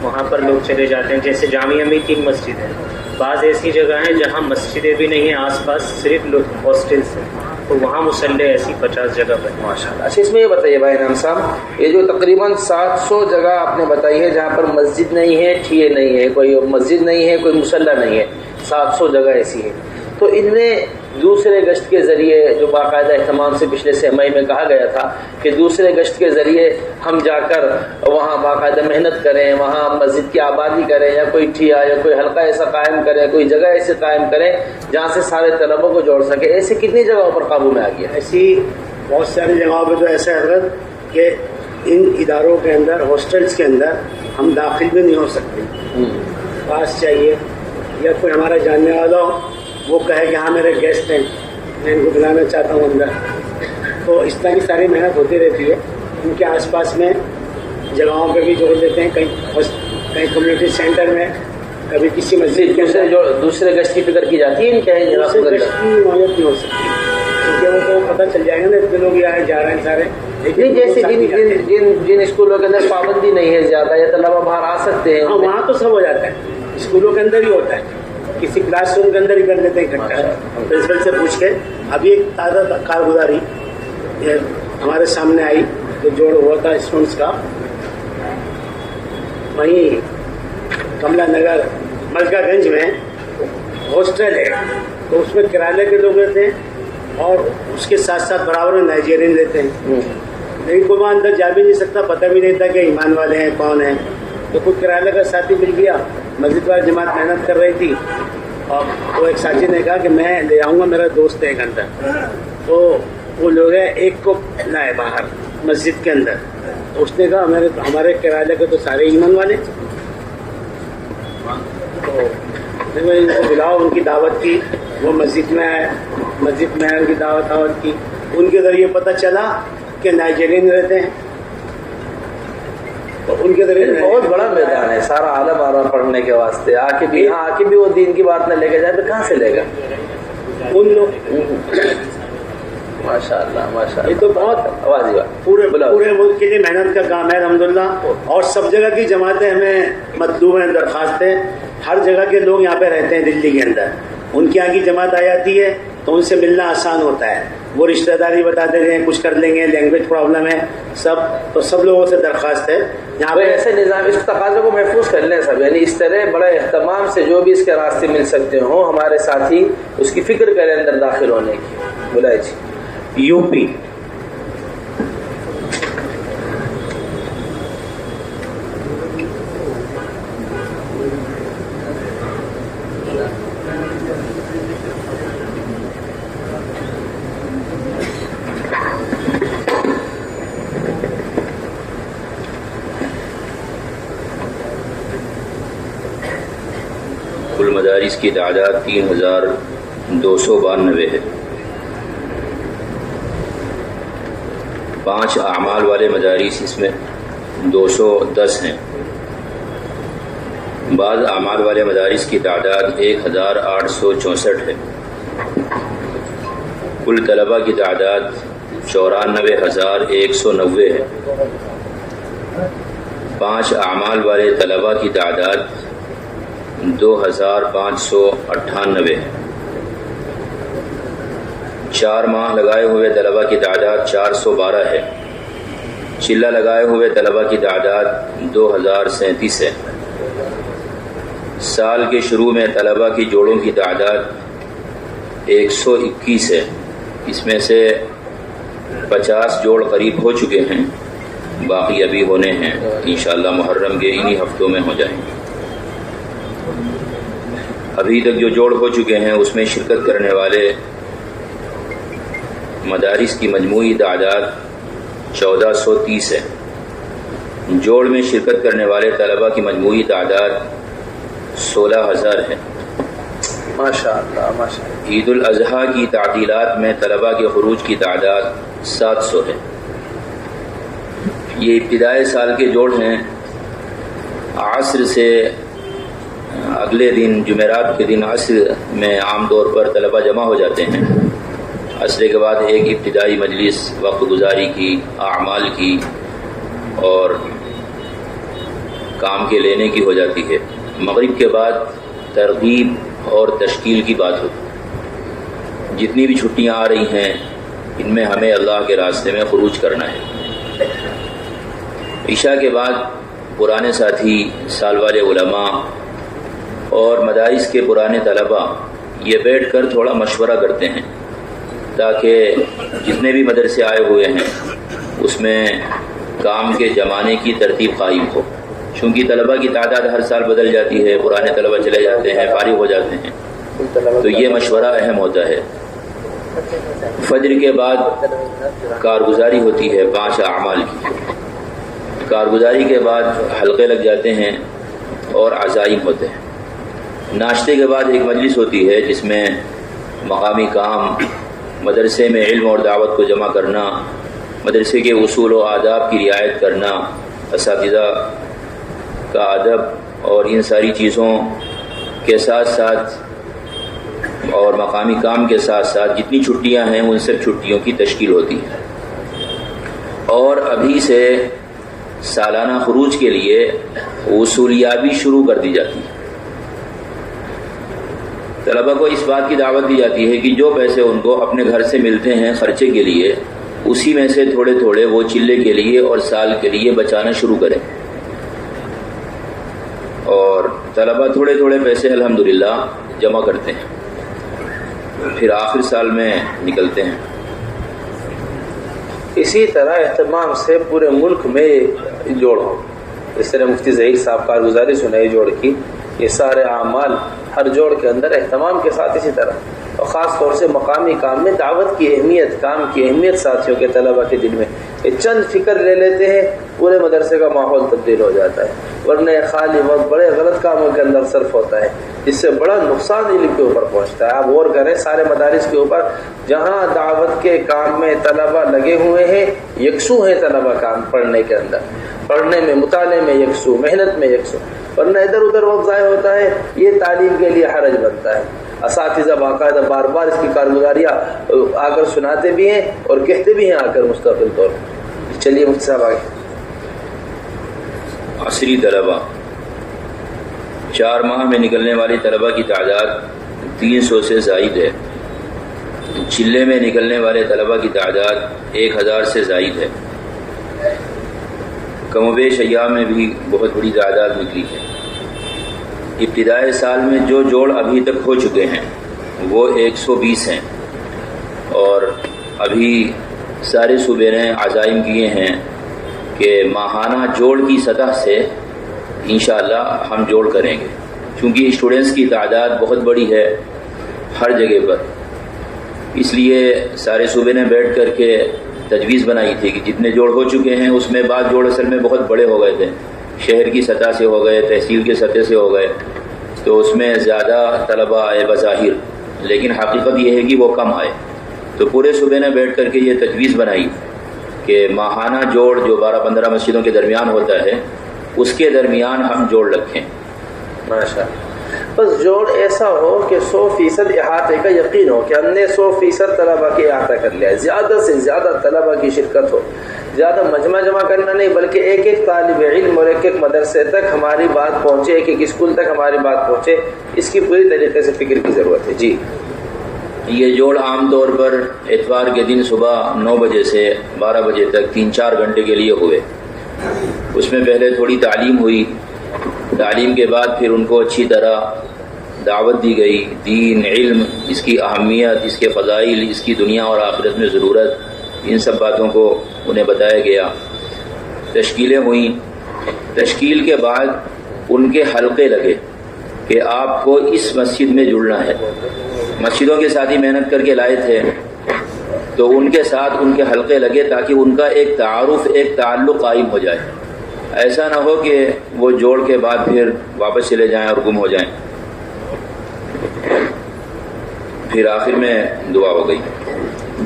S5: وہاں پر لوگ چلے جاتے ہیں. جیسے جامعہ میں 3 مسجد ہیں. بعض ایسی جگہ ہیں جہاں مسجدیں بھی نہیں ہیں، آس پاس صرف لوگ ہاسٹلس ہیں، تو وہاں مسلح ایسی 50 جگہ پر.
S1: ماشاء اللہ. اچھا اس میں یہ بتائیے بھائی نام صاحب، یہ جو تقریباً 700 جگہ آپ نے بتائی ہے جہاں پر مسجد نہیں ہے، ٹھیے نہیں ہے، کوئی مسجد نہیں ہے، کوئی مسلح نہیں ہے، 700 جگہ ایسی ہے، تو ان میں دوسرے گشت کے ذریعے جو باقاعدہ اہتمام سے پچھلے سہ ماہ میں کہا گیا تھا کہ دوسرے گشت کے ذریعے ہم جا کر وہاں باقاعدہ محنت کریں، وہاں مسجد کی آبادی کریں، یا کوئی ٹھیا یا کوئی حلقہ ایسا قائم کریں، کوئی جگہ ایسے قائم کریں جہاں سے سارے طلبوں کو جوڑ سکے. ایسے کتنی جگہوں پر قابو میں آ گیا؟
S4: ایسی بہت ساری جگہوں پہ تو ایسا ہے حضرت کہ ان اداروں کے اندر ہاسٹلس کے اندر ہم داخل بھی نہیں ہو سکتے. پاس چاہیے یا کوئی ہمارا جاننے والا ہو وہ کہے کہ ہاں میرے گیسٹ ہیں میں ان کو بلانا چاہتا ہوں اندر. تو اس طرح کی ساری محنت ہوتی رہتی ہے. ان کے آس پاس میں جگہوں پہ بھی جوڑ دیتے ہیں، کہیں کمیونٹی سینٹر میں، کبھی کسی مسجد کے
S1: دوسرے گشت کی فکر کی جاتی ہے. ان کیا ہے
S4: دوسرے گشت کی معیت نہیں ہو سکتی کیونکہ وہ تو پتہ چل جائے گا نا اتنے لوگ یہاں جا رہے ہیں سارے.
S1: لیکن جیسے جن اسکولوں کے اندر پابندی نہیں ہے زیادہ یا طلبہ باہر آ سکتے ہیں،
S4: ہاں وہاں تو سب ہو جاتا ہے. اسکولوں کے اندر ہی ہوتا ہے، کسی کلاس روم کے اندر ہی کر لیتے ہیں اکٹھا. پرنسپل سے پوچھ کے ابھی ایک تازہ کارگزاری ہمارے سامنے آئی جو جوڑ ہوا تھا اسٹوڈنٹس کا. وہیں کملا نگر ملکہ گنج میں ہاسٹل ہے تو اس میں کرایہ کے لوگ رہتے ہیں اور اس کے ساتھ ساتھ برابر میں نائجیرین رہتے ہیں. لیکن کوئی وہاں اندر جا بھی نہیں سکتا، پتہ بھی نہیں تھا کہ ایمان والے ہیں کون ہیں. تو کوئی کرایہ کا ساتھی مل گیا، مسجد والی جماعت محنت کر رہی تھی اور وہ ایک ساتھی نے کہا کہ میں لے آؤں گا، میرا دوست ہے ایک اندر. تو وہ لوگ ہیں ایک کو لائے باہر مسجد کے اندر. تو اس نے کہا ہمارے کرایہ کے تو سارے ایمان والے، تو ان کو بلاؤ. ان کی دعوت کی، وہ مسجد میں آئے، مسجد میں ان کی دعوت کی. ان کے ذریعے پتہ چلا کہ نائجیرین رہتے ہیں. تو ان کے ذریعے
S1: بہت بڑا میدان ہے، سارا عالم آ رہا پڑھنے کے واسطے. آ کے بھی وہ دین کی بات نہ لے کے جائے تو کہاں سے لے گا؟
S4: ان لوگ
S1: ماشاء اللہ ماشاء اللہ.
S4: یہ تو بہت پورے ملک کے لیے محنت کا کام ہے الحمدللہ. اور سب جگہ کی جماعتیں ہمیں مطلوب ہیں، درخواستیں. ہر جگہ کے لوگ یہاں پہ رہتے ہیں دلی کے اندر، ان کی یہاں کی جماعت آ جاتی ہے تو ان سے ملنا آسان ہوتا ہے. وہ رشتہ داری بتا دے رہے ہیں کچھ کر لیں گے، لینگویج پرابلم ہے سب، تو سب لوگوں سے درخواست ہے یہاں پہ
S1: ایسے نظام اس تقاضے کو محفوظ کر لیں سب. یعنی اس طرح بڑے اہتمام سے جو بھی اس کے راستے مل سکتے ہوں ہمارے ساتھی اس کی فکر کریں اندر داخل ہونے کی. بلائے جی.
S5: یو پی
S6: کل مدارس کی تعداد 3292 ہے۔ 5 اعمال والے مدارس اس میں 210 ہیں۔ بعض اعمال والے مدارس کی تعداد 1864 ہے۔ کل طلبہ کی تعداد 94,190 ہے۔ 5 اعمال والے طلبہ کی تعداد 2598 ہے۔ 4 ماہ لگائے ہوئے طلبہ کی تعداد 412 ہے۔ چلہ لگائے ہوئے طلبہ کی تعداد 2037 ہے۔ سال کے شروع میں طلبہ کی جوڑوں کی تعداد 121 ہے۔ اس میں سے 50 جوڑ قریب ہو چکے ہیں، باقی ابھی ہونے ہیں، انشاءاللہ محرم کے انہی ہفتوں میں ہو جائیں گے۔ ابھی تک جو جوڑ ہو چکے ہیں اس میں شرکت کرنے والے مدارس کی مجموعی تعداد 1430 ہے۔ جوڑ میں شرکت کرنے والے طلبہ کی مجموعی تعداد 16,000 ہے۔
S1: ماشاءاللہ ماشاءاللہ۔
S6: عید الاضحیٰ کی تعطیلات میں طلبہ کے خروج کی تعداد 700 ہے۔ یہ ابتدائی سال کے جوڑ ہیں۔ عصر سے اگلے دن جمعرات کے دن عصر میں عام طور پر طلبہ جمع ہو جاتے ہیں۔ عصر کے بعد ایک ابتدائی مجلس وقت گزاری کی، اعمال کی اور کام کے لینے کی ہو جاتی ہے۔ مغرب کے بعد ترغیب اور تشکیل کی بات ہوتی ہے۔ جتنی بھی چھٹیاں آ رہی ہیں ان میں ہمیں اللہ کے راستے میں خروج کرنا ہے۔ عشاء کے بعد پرانے ساتھی، سال والے علماء اور مدارس کے پرانے طلباء یہ بیٹھ کر تھوڑا مشورہ کرتے ہیں تاکہ جتنے بھی مدرسے آئے ہوئے ہیں اس میں کام کے جمانے کی ترتیب قائم ہو، چونکہ طلباء کی تعداد ہر سال بدل جاتی ہے، پرانے طلباء چلے جاتے ہیں، فارغ ہو جاتے ہیں، تو یہ مشورہ اہم ہوتا ہے۔ فجر کے بعد کارگزاری ہوتی ہے 5 اعمال کی۔ کارگزاری کے بعد حلقے لگ جاتے ہیں اور عزائم ہوتے ہیں۔ ناشتے کے بعد ایک مجلس ہوتی ہے جس میں مقامی کام، مدرسے میں علم اور دعوت کو جمع کرنا، مدرسے کے اصول و آداب کی رعایت کرنا، اساتذہ کا ادب اور ان ساری چیزوں کے ساتھ ساتھ اور مقامی کام کے ساتھ ساتھ جتنی چھٹیاں ہیں ان سب چھٹیوں کی تشکیل ہوتی ہے۔ اور ابھی سے سالانہ خروج کے لیے وصولیابی شروع کر دی جاتی ہے۔ طلبہ کو اس بات کی دعوت دی جاتی ہے کہ جو پیسے ان کو اپنے گھر سے ملتے ہیں خرچے کے لیے، اسی میں سے تھوڑے تھوڑے وہ چلے کے لیے اور سال کے لیے بچانا شروع کریں۔ اور طلبہ تھوڑے تھوڑے پیسے الحمدللہ جمع کرتے ہیں، پھر آخر سال میں نکلتے ہیں۔
S1: اسی طرح اہتمام سے پورے ملک میں جوڑ ہو۔ اس طرح مفتی ظہیر صاحب کارگزاری سنائی جوڑ کی، یہ سارے اعمال ہر جوڑ کے اندر اہتمام کے ساتھ اسی طرح، اور خاص طور سے مقامی کام میں دعوت کی اہمیت، کام کی اہمیت ساتھیوں کے طلبہ کے دل میں یہ چند فکر لے لیتے ہیں، پورے مدرسے کا ماحول تبدیل ہو جاتا ہے، ورنہ خالی وقت بڑے غلط کاموں کے اندر صرف ہوتا ہے، جس سے بڑا نقصان علم کے اوپر پہنچتا ہے۔ آپ غور کریں سارے مدارس کے اوپر، جہاں دعوت کے کام میں طلبہ لگے ہوئے ہیں، یکسو ہیں طلبہ کام پڑھنے کے اندر، پڑھنے میں، مطالعے میں یکسو، محنت میں یکسو، ورنہ ادھر ادھر وقت ضائع ہوتا ہے، یہ تعلیم کے لیے حرج بنتا ہے۔ اساتذہ باقاعدہ بار بار اس کی کارگزاریاں آ کر سناتے بھی ہیں اور کہتے بھی ہیں آ کر مستقل طور پر۔ چلیے مفتی صاحب آگے۔
S6: عصری طلبہ 4 ماہ میں نکلنے والی طلبہ کی تعداد 300 سے زائد ہے۔ چلے میں نکلنے والے طلبہ کی تعداد 1000 سے زائد ہے۔ کم و بیش ایام میں بھی بہت بڑی تعداد نکلی ہے۔ ابتدائی سال میں جو جوڑ ابھی تک ہو چکے ہیں وہ 120 ہیں، اور ابھی سارے صوبے نے عزائم کیے ہیں کہ ماہانہ جوڑ کی سطح سے انشاءاللہ ہم جوڑ کریں گے، چونکہ اسٹوڈنٹس کی تعداد بہت بڑی ہے ہر جگہ پر، اس لیے سارے صوبے نے بیٹھ کر کے تجویز بنائی تھی کہ جتنے جوڑ ہو چکے ہیں اس میں بعض جوڑ اصل میں بہت بڑے ہو گئے تھے، شہر کی سطح سے ہو گئے، تحصیل کی سطح سے ہو گئے، تو اس میں زیادہ طلبہ آئے بظاہر، لیکن حقیقت یہ ہے کہ وہ کم آئے. تو پورے صوبے نے بیٹھ کر کے یہ تجویز بنائی کہ ماہانہ جوڑ جو 12-15 مسجدوں کے درمیان ہوتا ہے اس کے درمیان ہم جوڑ رکھیں.
S1: ماشاء بس جوڑ ایسا ہو کہ 100% احاطے کا یقین ہو کہ ہم نے 100% طلبہ کے احاطہ کر لیا ہے، زیادہ سے زیادہ طلبہ کی شرکت ہو، زیادہ مجمع جمع کرنا نہیں بلکہ ایک ایک طالب علم اور ایک ایک مدرسے تک ہماری بات پہنچے، ایک ایک اسکول تک ہماری بات پہنچے، اس کی پوری طریقے سے فکر کی ضرورت ہے. جی
S6: یہ جوڑ عام طور پر اتوار کے دن صبح 9 بجے سے 12 بجے تک 3-4 گھنٹے کے لیے ہوئے. اس میں پہلے تھوڑی تعلیم ہوئی، تعلیم کے بعد پھر ان کو اچھی طرح دعوت دی گئی، دین، علم، اس کی اہمیت، اس کے فضائل، اس کی دنیا اور آخرت میں ضرورت، ان سب باتوں کو انہیں بتایا گیا. تشکیلیں ہوئیں، تشکیل کے بعد ان کے حلقے لگے کہ آپ کو اس مسجد میں جڑنا ہے. مسجدوں کے ساتھ ہی محنت کر کے لائے تھے تو ان کے ساتھ ان کے حلقے لگے تاکہ ان کا ایک تعارف، ایک تعلق قائم ہو جائے. ایسا نہ ہو کہ وہ جوڑ کے بعد پھر واپس چلے جائیں اور گم ہو جائیں. پھر آخر میں دعا ہو گئی.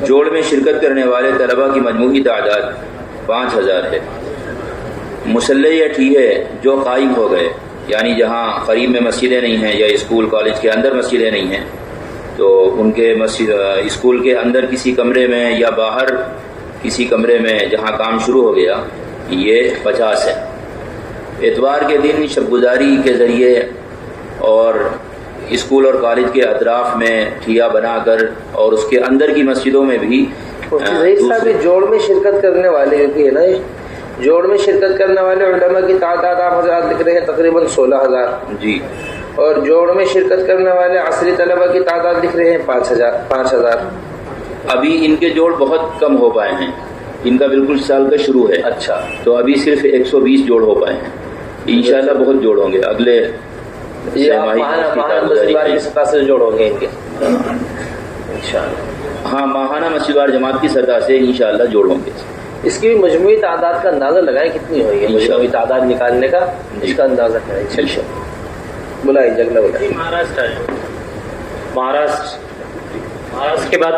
S6: جوڑ میں شرکت کرنے والے طلبہ کی مجموعی تعداد 5000 ہے. مسلح یا ٹھیے جو قائم ہو گئے، یعنی جہاں قریب میں مسجدیں نہیں ہیں یا اسکول کالج کے اندر مسجدیں نہیں ہیں تو ان کے اسکول کے اندر کسی کمرے میں یا باہر کسی کمرے میں جہاں کام شروع ہو گیا، یہ 50 ہے. اتوار کے دن شب گزاری کے ذریعے اور اسکول اور کالج کے اطراف میں ٹھیا بنا کر اور اس کے اندر کی مسجدوں میں بھی
S1: جوڑ میں شرکت کرنے والے بھی ہے نا، جوڑ میں شرکت کرنے والے علماء کی تعداد آپ حضرات لکھ رہے ہیں تقریباً 16,000.
S6: جی.
S1: اور جوڑ میں شرکت کرنے والے عصری طلبہ کی تعداد لکھ رہے ہیں 5,000.
S6: ابھی ان کے جوڑ بہت کم ہو پائے ہیں، ان کا بالکل سال کا شروع ہے.
S1: اچھا.
S6: تو ابھی صرف 120 جوڑ ہو پائے ہیں. انشاءاللہ بہت جوڑ ہوں گے اگلے
S1: سے جوڑ ہوں گے ان کے انشاءاللہ.
S6: ہاں، ماہانہ مسجد وار جماعت کی سطح سے انشاءاللہ جوڑ ہوں گے.
S1: اس کی بھی مجموعی تعداد کا اندازہ لگائیں کتنی ہوئی ہے، مجموعی تعداد نکالنے کا اس کا اندازہ کریں. بلائی جگلا بلائی.
S5: مہاراشٹر کے بعد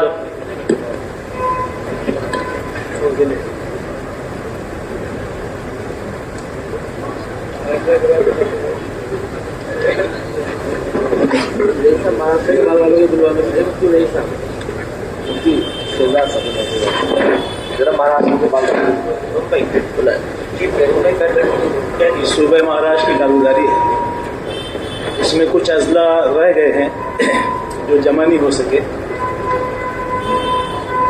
S2: صوبہ مہاراشٹر کی کارگزاری ہے، اس میں کچھ اضلاع رہ گئے ہیں جو جمع نہیں ہو سکے.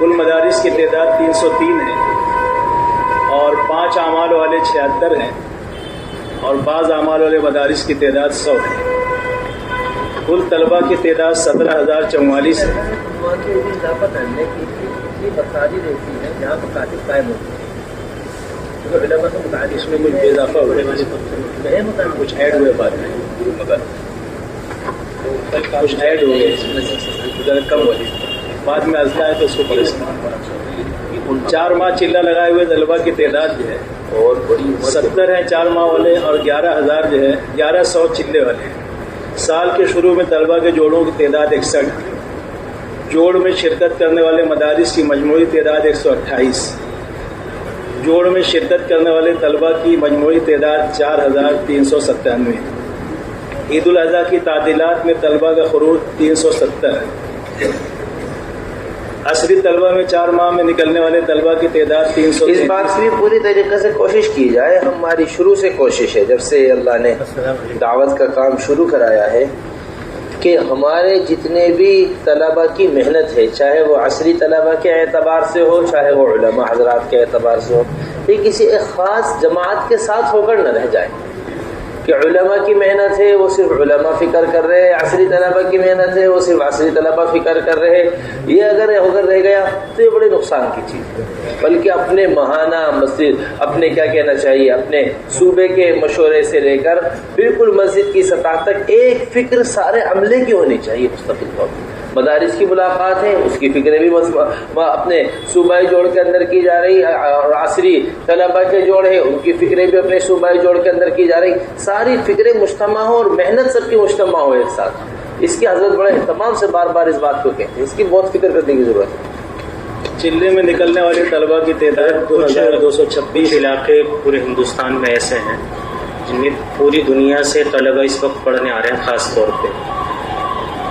S2: کل مدارس کی تعداد 303 ہے اور 5 اعمال والے 76 ہیں اور بعض اعمال والے مدارس کی تعداد 100 ہے. کل طلبہ کی تعداد 17,044 ہے. اس میں کچھ اضافہ ہوئے، کچھ ایڈ ہوئے بعد میں، کچھ ایڈ ہو گئے کم ہو گئی بعد میں اضلاع ہے تو اس کو پریشان. 4 ماہ چلہ لگائے ہوئے طلبہ کی تعداد جو ہے اور 70 ہیں 4 ماہ والے اور 11,000 جو ہے 1100 چلے والے ہیں. سال کے شروع میں طلبہ کے جوڑوں کی تعداد 61. جوڑ میں شرکت کرنے والے مدارس کی مجموعی تعداد 128. جوڑ میں شرکت کرنے والے طلبہ کی مجموعی تعداد 4,397. عید الاضحیٰ کی تعطیلات میں طلبہ کا خروج 370 ہے. عصری طلبہ میں 4 ماہ میں نکلنے والے طلبہ کی تعداد 300.
S1: اس بات کی بھی پوری طریقے سے کوشش کی جائے. ہماری شروع سے کوشش ہے، جب سے اللہ نے دعوت کا کام شروع کرایا ہے، کہ ہمارے جتنے بھی طلبہ کی محنت ہے، چاہے وہ عصری طلبہ کے اعتبار سے ہو، چاہے وہ علماء حضرات کے اعتبار سے ہو، یہ کسی ایک خاص جماعت کے ساتھ ہو کر نہ رہ جائے کہ علماء کی محنت ہے وہ صرف علماء فکر کر رہے ہیں، عصری طلبہ کی محنت ہے وہ صرف عصری طلبہ فکر کر رہے ہیں. یہ اگر ہو کر رہ گیا تو یہ بڑے نقصان کی چیز ہے. بلکہ اپنے ماہانہ مسجد، اپنے کیا کہنا چاہیے، اپنے صوبے کے مشورے سے لے کر بالکل مسجد کی سطح تک ایک فکر سارے عملے کی ہونی چاہیے مستقل طور پر. مدارس کی ملاقات ہے، اس کی فکریں بھی اپنے صوبائی جوڑ کے اندر کی جا رہی، اور عصری طلبہ کے جوڑ ہیں ان کی فکریں بھی اپنے صوبائی جوڑ کے اندر کی جا رہی، ساری فکریں مجتمع ہو اور محنت سب کی مجتمع ہو ایک ساتھ. اس کی حضرت بڑے اہتمام سے بار بار اس بات کو کہتے ہیں، اس کی بہت فکر کرنے کی ضرورت ہے.
S5: چلے میں نکلنے والے طلبہ کی تعداد 2226 علاقے پورے ہندوستان میں ایسے ہیں جن میں پوری دنیا سے طلبہ اس وقت پڑھنے آ رہے ہیں. خاص طور پہ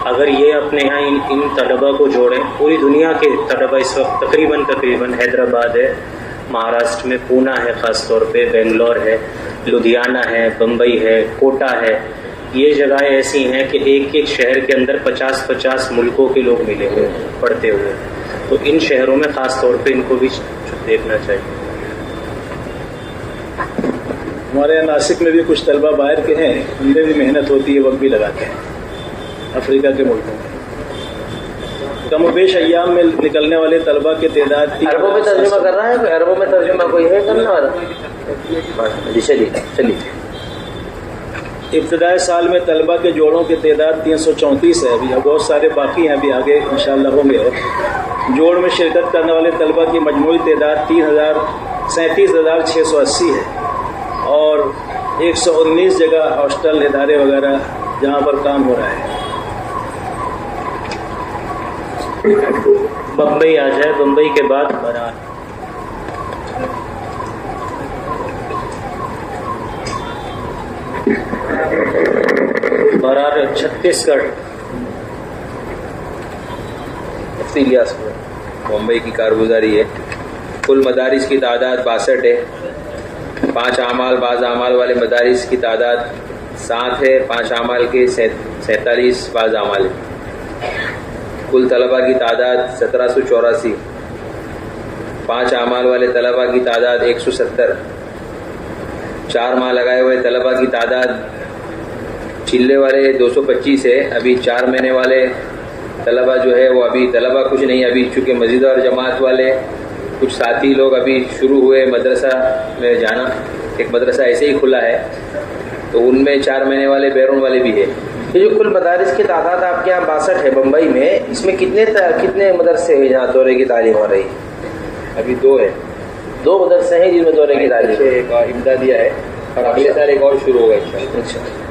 S5: اگر یہ اپنے یہاں ان طلبہ کو جوڑیں، پوری دنیا کے طلبہ اس وقت تقریباً حیدرآباد ہے، مہاراشٹر میں پونا ہے، خاص طور پہ بنگلور ہے، لدھیانہ ہے، بمبئی ہے، کوٹا ہے. یہ جگہیں ایسی ہیں کہ ایک ایک شہر کے اندر 50 ملکوں کے لوگ ملے ہوئے پڑھتے ہوئے. تو ان شہروں میں خاص طور پہ ان کو بھی دیکھنا چاہیے.
S2: ہمارے یہاں ناسک میں بھی کچھ طلبہ باہر کے ہیں، ان میں بھی محنت ہوتی ہے، وقت بھی لگاتے ہیں افریقہ کے ملکوں میں. کم و بیش ایام میں نکلنے والے طلبہ کی تعداد
S1: عربوں میں ترجمہ کر رہا ہے، عربوں میں ترجمہ کوئی ہے کرنے والا؟ جی چلیے.
S2: ابتدائی سال میں طلبہ کے جوڑوں کی تعداد 334 ہے، ابھی بہت سارے باقی ہیں، ابھی آگے انشاءاللہ ہوں گے. اور جوڑ میں شرکت کرنے والے طلبہ کی مجموعی تعداد 37,680 ہے، اور 119 جگہ ہاسٹل ادارے وغیرہ جہاں پر کام ہو رہا ہے.
S5: بمبئی آ جائے، بمبئی کے بعد برار چھتیس گڑھ.
S3: ممبئی کی کارگزاری ہے. کل مدارس کی تعداد 62 ہے. 5 اعمال بعض اعمال والے مدارس کی تعداد 7 ہے. 5 اعمال کے 47 بعض اعمال ہے. کل طلبہ کی تعداد 1784. 5 اعمال والے طلبہ کی تعداد 170. 4 ماہ لگائے ہوئے طلبہ کی تعداد چلے والے 225 ہے. ابھی 4 مہینے والے طلبہ جو ہے وہ ابھی طلبہ کچھ نہیں، ابھی چونکہ مسجد اور جماعت والے کچھ ساتھی لوگ ابھی شروع ہوئے مدرسہ میں جانا. ایک مدرسہ ایسے ہی کھلا ہے تو ان میں 4 مہینے والے بیرون والے بھی ہے.
S1: یہ جو کل مدارس کی تعداد آپ کے یہاں 62 ہے بمبئی میں، اس میں کتنے مدرسے ہیں جہاں دورے کی تعلیم ہو رہی؟
S3: ابھی 2 ہے.
S1: 2 مدرسے ہیں جن میں دورے کی تعلیم.
S3: ایک امدادیہ ہے اور اگلے سال ایک اور شروع ہوگا انشاءاللہ.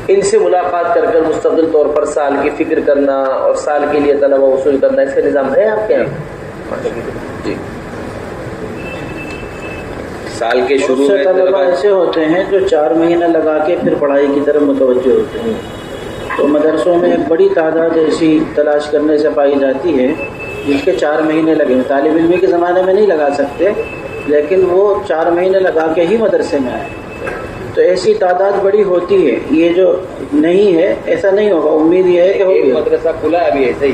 S1: ان سے ملاقات کر مستقل طور پر سال کی فکر کرنا اور سال کے لیے طلبہ وصول کرنا، اس کا نظام ہے آپ کے یہاں؟
S3: جی. سال کے شروع میں
S7: طلبہ ایسے ہوتے ہیں جو 4 مہینے لگا کے پھر پڑھائی کی طرف متوجہ ہوتے ہیں. تو مدرسوں میں ایک بڑی تعداد ایسی تلاش کرنے سے پائی جاتی ہے جس کے 4 مہینے لگے. طالب علمی کے زمانے میں نہیں لگا سکتے، لیکن وہ 4 مہینے لگا کے ہی مدرسے میں آئے. تو ایسی تعداد بڑی ہوتی ہے. یہ جو نہیں ہے ایسا نہیں ہوگا، امید یہ ہے کہ
S3: ایک مدرسہ کھلا ہے ابھی ایسا ہی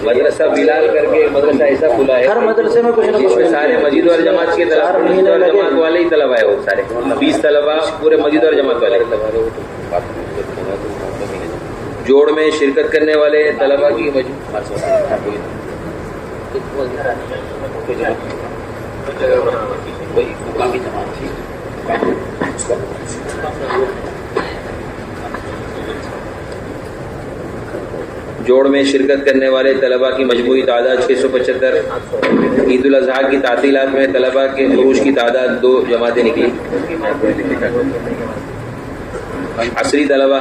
S3: مدرسہ بلال کر کے مدرسہ ایسا کھلا ہے.
S7: ہر مدرسے میں کچھ نہ
S3: جس
S7: کچھ
S3: میں سارے مسجد اور جماعت کے
S7: 4 مہینے لگے.
S3: جماعت والے ہی طلبہ ہے، وہ سارے 20 طلبہ پورے مسجد اور جماعت والے. جوڑ میں شرکت کرنے والے طلبہ کی جوڑ میں شرکت کرنے والے طلبہ کی مجموعی تعداد 675. عید الاضحیٰ کی تعطیلات میں طلبہ کے خروج کی تعداد 2 جماعتیں نکلی. عصری طلبہ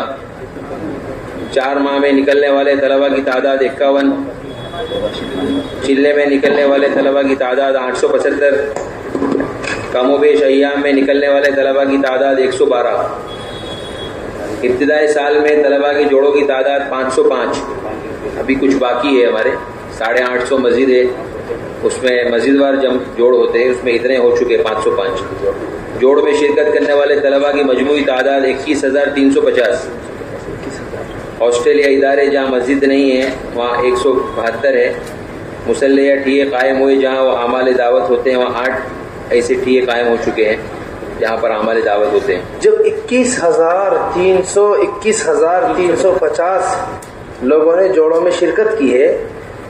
S3: 4 ماہ میں نکلنے والے طلبہ کی تعداد 51. چلے میں نکلنے والے طلبہ کی تعداد 875. کم و بیش ایام میں نکلنے والے طلبہ کی تعداد 112. ابتدائی سال میں طلبہ کے جوڑوں کی تعداد 505. ابھی کچھ باقی ہے، ہمارے 850 مسجد ہے، اس میں مسجد وار جوڑ ہوتے ہیں، اس میں اتنے ہو چکے 505. جوڑ میں شرکت کرنے والے طلبہ کی مجموعی تعداد 21,350. آسٹریلیا ادارے جہاں مسجد نہیں ہے وہاں 172 ہے. مسلح ٹھیے قائم ہوئے جہاں وہ اعمال دعوت ہوتے ہیں، وہاں 8 ایسے ٹھیے قائم ہو چکے ہیں جہاں پر اعمال دعوت ہوتے ہیں.
S1: جب 21,350 لوگوں نے جوڑوں میں شرکت کی ہے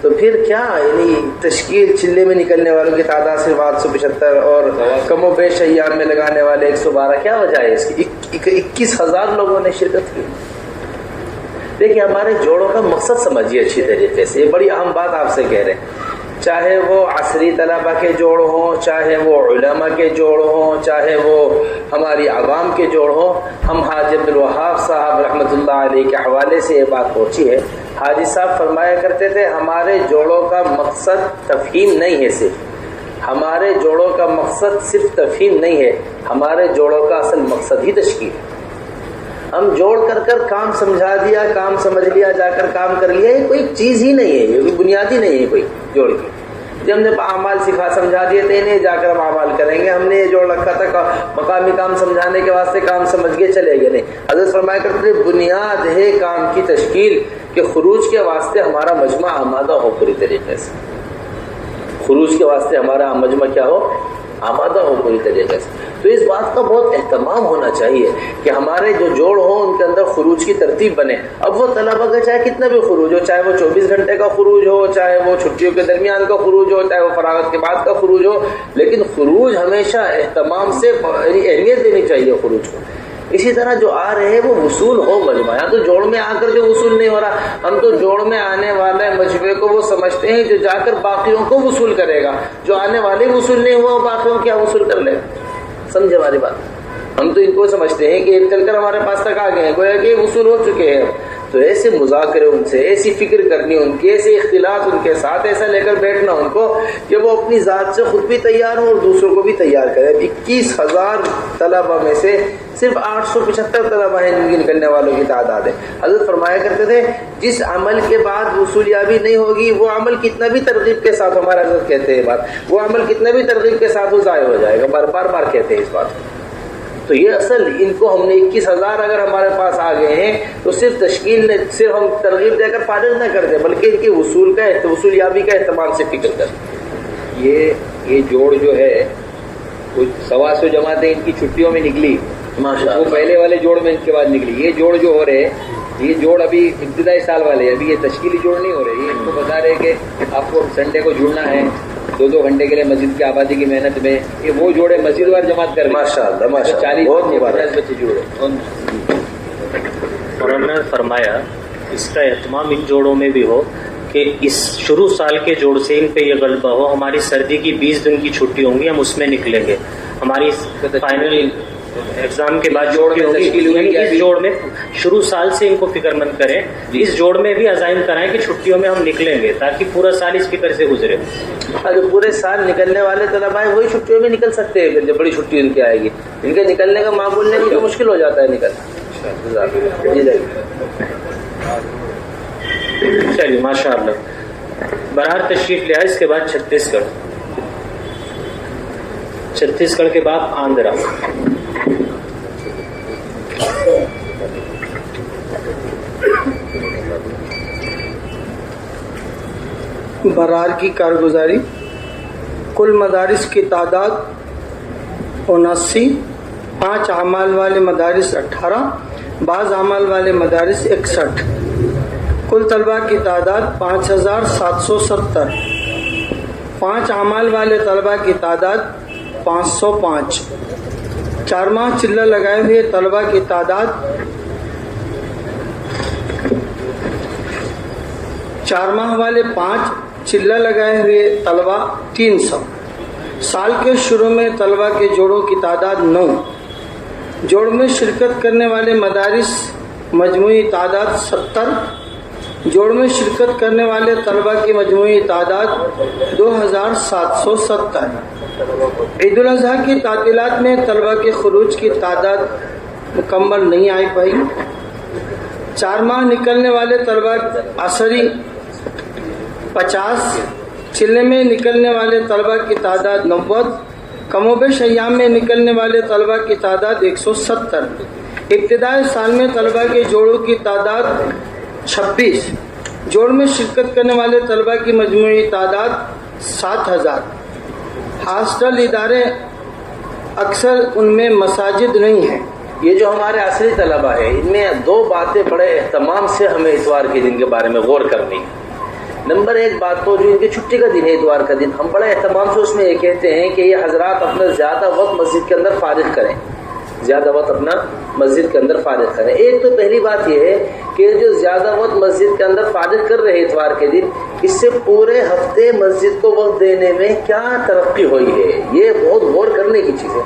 S1: تو پھر کیا یعنی تشکیل چلے میں نکلنے والوں کی تعداد صرف 875 اور کم و بیش ایام میں لگانے والے 112، کیا وجہ ہے اس کی؟ 21,000 لوگوں نے شرکت کی. دیکھیے ہمارے جوڑوں کا مقصد سمجھیے اچھی طریقے سے، یہ بڑی اہم بات آپ سے کہہ رہے ہیں، چاہے وہ عصری طلبہ کے جوڑ ہوں، چاہے وہ علماء کے جوڑ ہوں، چاہے وہ ہماری عوام کے جوڑ ہوں، ہم حاجی عبدالوہاب صاحب رحمۃ اللہ علیہ کے حوالے سے یہ بات پہنچی ہے، حاجی صاحب فرمایا کرتے تھے ہمارے جوڑوں کا مقصد تفہیم نہیں ہے، صرف ہمارے جوڑوں کا مقصد صرف تفہیم نہیں ہے، ہمارے جوڑوں کا اصل مقصد ہی تشکیل ہے۔ ہم جوڑ کر کام سمجھا دیا، کام سمجھ لیا، جا کر کام کر لیا، یہ کوئی چیز ہی نہیں ہے، یہ کوئی بنیادی نہیں ہے کوئی جوڑ کی۔ جب ہم نے اعمال سکھا سمجھا دیے تھے انہیں جا کر ہم اعمال کریں گے، ہم نے یہ جوڑ رکھا تھا مقامی کام سمجھانے کے واسطے کام سمجھ کے چلے گئے نہیں۔ حضرت فرمایا کرتے بنیاد ہے کام کی تشکیل کہ خروج کے واسطے ہمارا مجمع آمادہ ہو پوری طریقے سے، خروج کے واسطے ہمارا مجمع کیا ہو، آمادہ ہو پوری طریقے سے۔ تو اس بات کا بہت اہتمام ہونا چاہیے کہ ہمارے جو جوڑ ہوں ان کے اندر خروج کی ترتیب بنے۔ اب وہ طلبہ کا چاہے کتنا بھی خروج ہو، چاہے وہ 24 گھنٹے کا خروج ہو، چاہے وہ چھٹیوں کے درمیان کا خروج ہو، چاہے وہ فراغت کے بعد کا خروج ہو، لیکن خروج ہمیشہ اہتمام سے اہمیت دینی چاہیے خروج کو۔ اسی طرح جو آ رہے ہیں وہ وصول ہو مجمع، یا تو جوڑ میں آ کر جو وصول نہیں ہو رہا، ہم تو جوڑ میں آنے والے مجموعے کو وہ سمجھتے ہیں جو جا کر باقیوں کو وصول کرے گا، جو آنے والے وصول نہیں ہوا باقیوں کیا وصول کر لے گا۔ سمجھے ہماری بات؟ ہم تو ان کو سمجھتے ہیں کہ ایک چل کر ہمارے پاس تک آ گئے ہیں، گویا کہ وصول ہو چکے ہیں، تو ایسے مذاکرے ان سے، ایسی فکر کرنی ان کی، ایسے اختلاط ان کے ساتھ ایسا لے کر بیٹھنا ان کو کہ وہ اپنی ذات سے خود بھی تیار ہوں اور دوسروں کو بھی تیار کرے۔ 21,000 طلبہ میں سے صرف 875 طلبہ ہیں جن کی نکلنے والوں کی تعداد ہے۔ حضرت فرمایا کرتے تھے جس عمل کے بعد وصولیابی نہیں ہوگی وہ عمل کتنا بھی ترغیب کے ساتھ، ہمارا حضرت کہتے ہیں بات، وہ عمل کتنا بھی ترغیب کے ساتھ وہ ضائع ہو جائے گا، بار بار کہتے ہیں اس بات کو۔ تو یہ اصل ان کو ہم نے 21,000 اگر ہمارے پاس آ گئے ہیں تو صرف تشکیل نے، صرف ہم ترغیب دے کر فارغ نہ کر دیں بلکہ ان کی وصولیابی کا اہتمام سے فکر کریں۔
S3: یہ جوڑ جو ہے کچھ 125 جماعتیں ان کی چھٹیوں میں نکلی، وہ پہلے والے جوڑ میں ان کے بعد نکلی۔ یہ جوڑ جو ہو رہے یہ جوڑ ابھی ابتدائی سال والے، ابھی یہ تشکیلی جوڑ نہیں ہو رہے، یہ ان کو بتا رہے کہ آپ کو سنڈے کو جڑنا ہے 2 گھنٹے کے لیے مسجد کی آبادی کی محنت میں، یہ وہ جوڑے مسجد وار جماعت کر رہے ہیں۔
S1: ماشاءاللہ ماشاءاللہ،
S3: 40-50 بچے جوڑے۔
S5: اور انہوں نے فرمایا اس کا اہتمام ان جوڑوں میں بھی ہو کہ اس شروع سال کے جوڑ سے ان پہ یہ غلبہ ہو، ہماری سردی کی 20 دن کی چھٹی ہوں گی، ہم اس میں نکلیں گے، ہماری فائنل ایگزام کے بعد جوڑ میں ہوگی، اس جوڑ میں شروع سال سے ان کو فکر مند کریں، اس جوڑ میں بھی عزائم کرائیں کہ چھٹیوں میں ہم نکلیں گے تاکہ پورا سال اس فکر سے گزرے۔
S1: جو پورے سال نکلنے والے طلبہ ہیں وہی چھٹیوں میں نکل سکتے ہیں، پھر جب بڑی چھٹی ان کی آئے گی ان کے نکلنے کا معمول نہیں تو مشکل ہو جاتا ہے نکلنا۔
S5: چلیے ماشاء اللہ، بہرحال تشریف لے آئے۔ اس کے بعد چھتیس گڑھ کے بعد آندھرا۔
S2: برار کی کارگزاری، کل مدارس کی تعداد 79، 5 اعمال والے مدارس 18، بعض اعمال والے مدارس 61، کل طلبہ کی تعداد 5770، 5 اعمال والے طلبہ کی تعداد 505، 4 ماہ چلہ لگائے ہوئے طلبہ کی تعداد 4 ماہ والے 5، چلہ لگائے ہوئے طلبہ 300۔ سال کے شروع میں طلبہ کے جوڑوں کی تعداد 9، جوڑ میں شرکت کرنے والے مدارس مجموعی تعداد 70، جوڑ میں شرکت کرنے والے طلبہ کی مجموعی تعداد 2770۔ عید الاضحیٰ کی تعطیلات میں طلبہ کے خروج کی تعداد مکمل نہیں آئی پائی۔ 4 ماہ نکلنے والے طلبہ عصری 50، چلے میں نکلنے والے طلبہ کی تعداد 90، کم و بیش ایام میں نکلنے والے طلبہ کی تعداد 170۔ ابتدائی سال میں طلبہ کے جوڑوں کی تعداد 26، جوڑ میں شرکت کرنے والے طلبہ کی مجموعی تعداد 7000۔ ہاسٹل ادارے اکثر ان میں مساجد نہیں ہیں۔
S1: یہ جو ہمارے عصری طلبہ ہیں ان میں 2 باتیں بڑے اہتمام سے ہمیں اتوار کے دن کے بارے میں غور کرنی ہے۔ نمبر 1 بات تو جو ان کی چھٹی کا دن ہے اتوار کا دن، ہم بڑے اہتمام سے اس میں یہ کہتے ہیں کہ یہ حضرات اپنا زیادہ وقت مسجد کے اندر فارغ کریں، زیادہ وقت اپنا مسجد کے اندر فارغ کریں. ایک تو پہلی بات یہ ہے کہ جو زیادہ وقت مسجد کے اندر فارغ کر رہے اتوار کے دن، اس سے پورے ہفتے مسجد کو وقت دینے میں کیا ترقی ہوئی ہے، یہ بہت غور کرنے کی چیز ہے.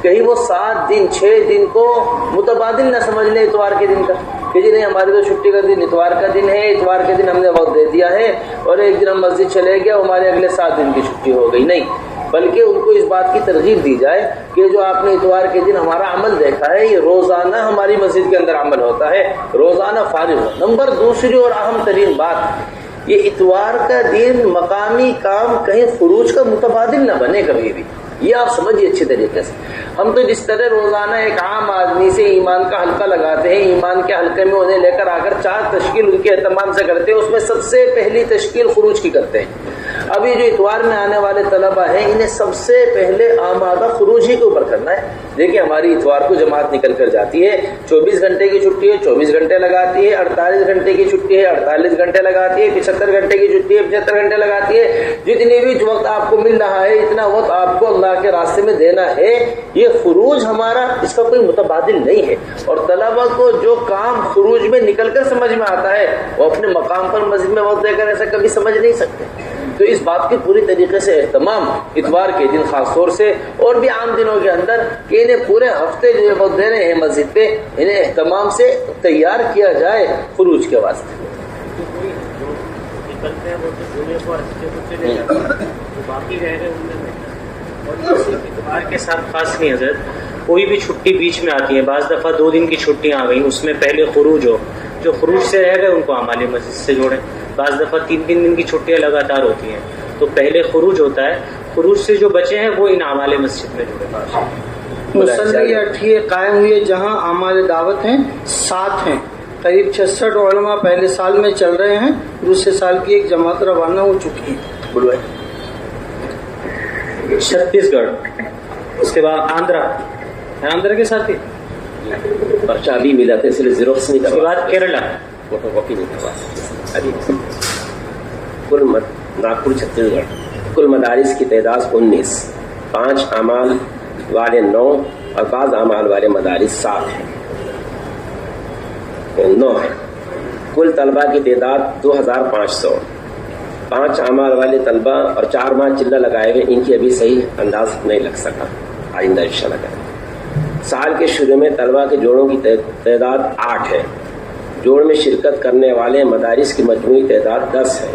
S1: کہیں وہ 7 دن 6 دن کو متبادل نہ سمجھ لیں اتوار کے دن کا کہ جی نہیں ہماری تو چھٹی کا دن اتوار کا دن ہے، اتوار کے دن ہم نے وقت دے دیا ہے اور ایک دن ہم مسجد چلے گئے ہمارے اگلے 7 دن کی چھٹی ہو گئی. نہیں، بلکہ ان کو اس بات کی ترغیب دی جائے کہ جو آپ نے اتوار کے دن ہمارا عمل دیکھا ہے یہ روزانہ ہماری مسجد کے اندر عمل ہوتا ہے، روزانہ فارغ ہو. نمبر دوسری اور اہم ترین بات، یہ اتوار کا دن مقامی کام کہیں خروج کا متبادل نہ بنے کبھی بھی. یہ آپ سمجھیے اچھی طریقے سے. ہم تو جس طرح روزانہ ایک عام آدمی سے ایمان کا حلقہ لگاتے ہیں، ایمان کے حلقے میں انہیں لے کر آ کر 4 تشکیل ان کے اہتمام سے کرتے ہیں، اس میں سب سے پہلی تشکیل خروج کی کرتے ہیں. ابھی جو اتوار میں آنے والے طلبہ ہیں انہیں سب سے پہلے آمادہ خروج ہی کے اوپر کرنا ہے. دیکھیں ہماری اتوار کو جماعت نکل کر جاتی ہے، 24 گھنٹے کی چھٹی ہے 24 گھنٹے لگاتی ہے، 48 گھنٹے کی چھٹی ہے 48 گھنٹے لگاتی ہے، 75 گھنٹے کی چھٹی ہے 75 گھنٹے لگاتی ہے. جتنی بھی وقت آپ کو مل رہا ہے اتنا وقت آپ کو اللہ کے راستے میں دینا ہے. یہ خروج ہمارا اس کا کوئی متبادل نہیں ہے. اور طلبہ کو جو کام خروج میں نکل کر سمجھ میں آتا ہے وہ اپنے مقام پر مسجد میں وقت دے کر ایسا کبھی سمجھ نہیں سکتے. تو اس بات کی پوری طریقے سے اہتمام اتوار کے دن خاص طور سے اور بھی عام دنوں کے اندر کہ انہیں پورے ہفتے جو وقت دے رہے ہیں مسجد پہ انہیں اہتمام سے تیار کیا جائے خروج کے واسطے.
S5: باقی رہ رہے اور اتوار کے ساتھ خاص نہیں حضرت، کوئی بھی چھٹی بیچ میں آتی ہے، بعض دفعہ 2 دن کی چھٹیاں آ گئیں، اس میں پہلے خروج ہو، جو خروج سے رہ گئے ان کو اعمال مسجد سے جوڑیں. بعض دفعہ 3 دن کی چھٹیاں لگاتار ہوتی ہیں تو پہلے خروج ہوتا ہے، خروج سے جو بچے ہیں وہ ان اعمال مسجد میں جڑے.
S2: مصلی یا ٹھیے قائم ہوئے جہاں اعمال دعوت ہیں 7 ہیں. قریب 66 علماء پہلے سال میں چل رہے ہیں، دوسرے سال کی ایک جماعت روانہ ہو چکی ہے.
S1: بلوائے
S5: چھتیس گڑھ، اس کے بعد آندھرا کے ساتھ ہی
S1: پرچہ بھی ملا تھا اس لیے زیروکس نہیں
S5: اس کے بعد کیرلا
S1: فوٹو کاپی نہیں کروا. کل ناگپور چھتیس گڑھ کل مدارس کی تعداد 19، 5 اعمال والے 9 اور بعض اعمال والے مدارس 7 ہیں، 9 ہیں. کل طلبہ کی تعداد 2500، 5 اعمال والے طلبہ اور 4 ماہ چلہ لگائے ہوئے. ان کی ابھی صحیح انداز نہیں لگ سکا، آئندہ انشاءاللہ کریں. سال کے شروع میں طلبہ کے جوڑوں کی تعداد 8 ہے. جوڑ میں شرکت کرنے والے مدارس کی مجموعی تعداد 10 ہے.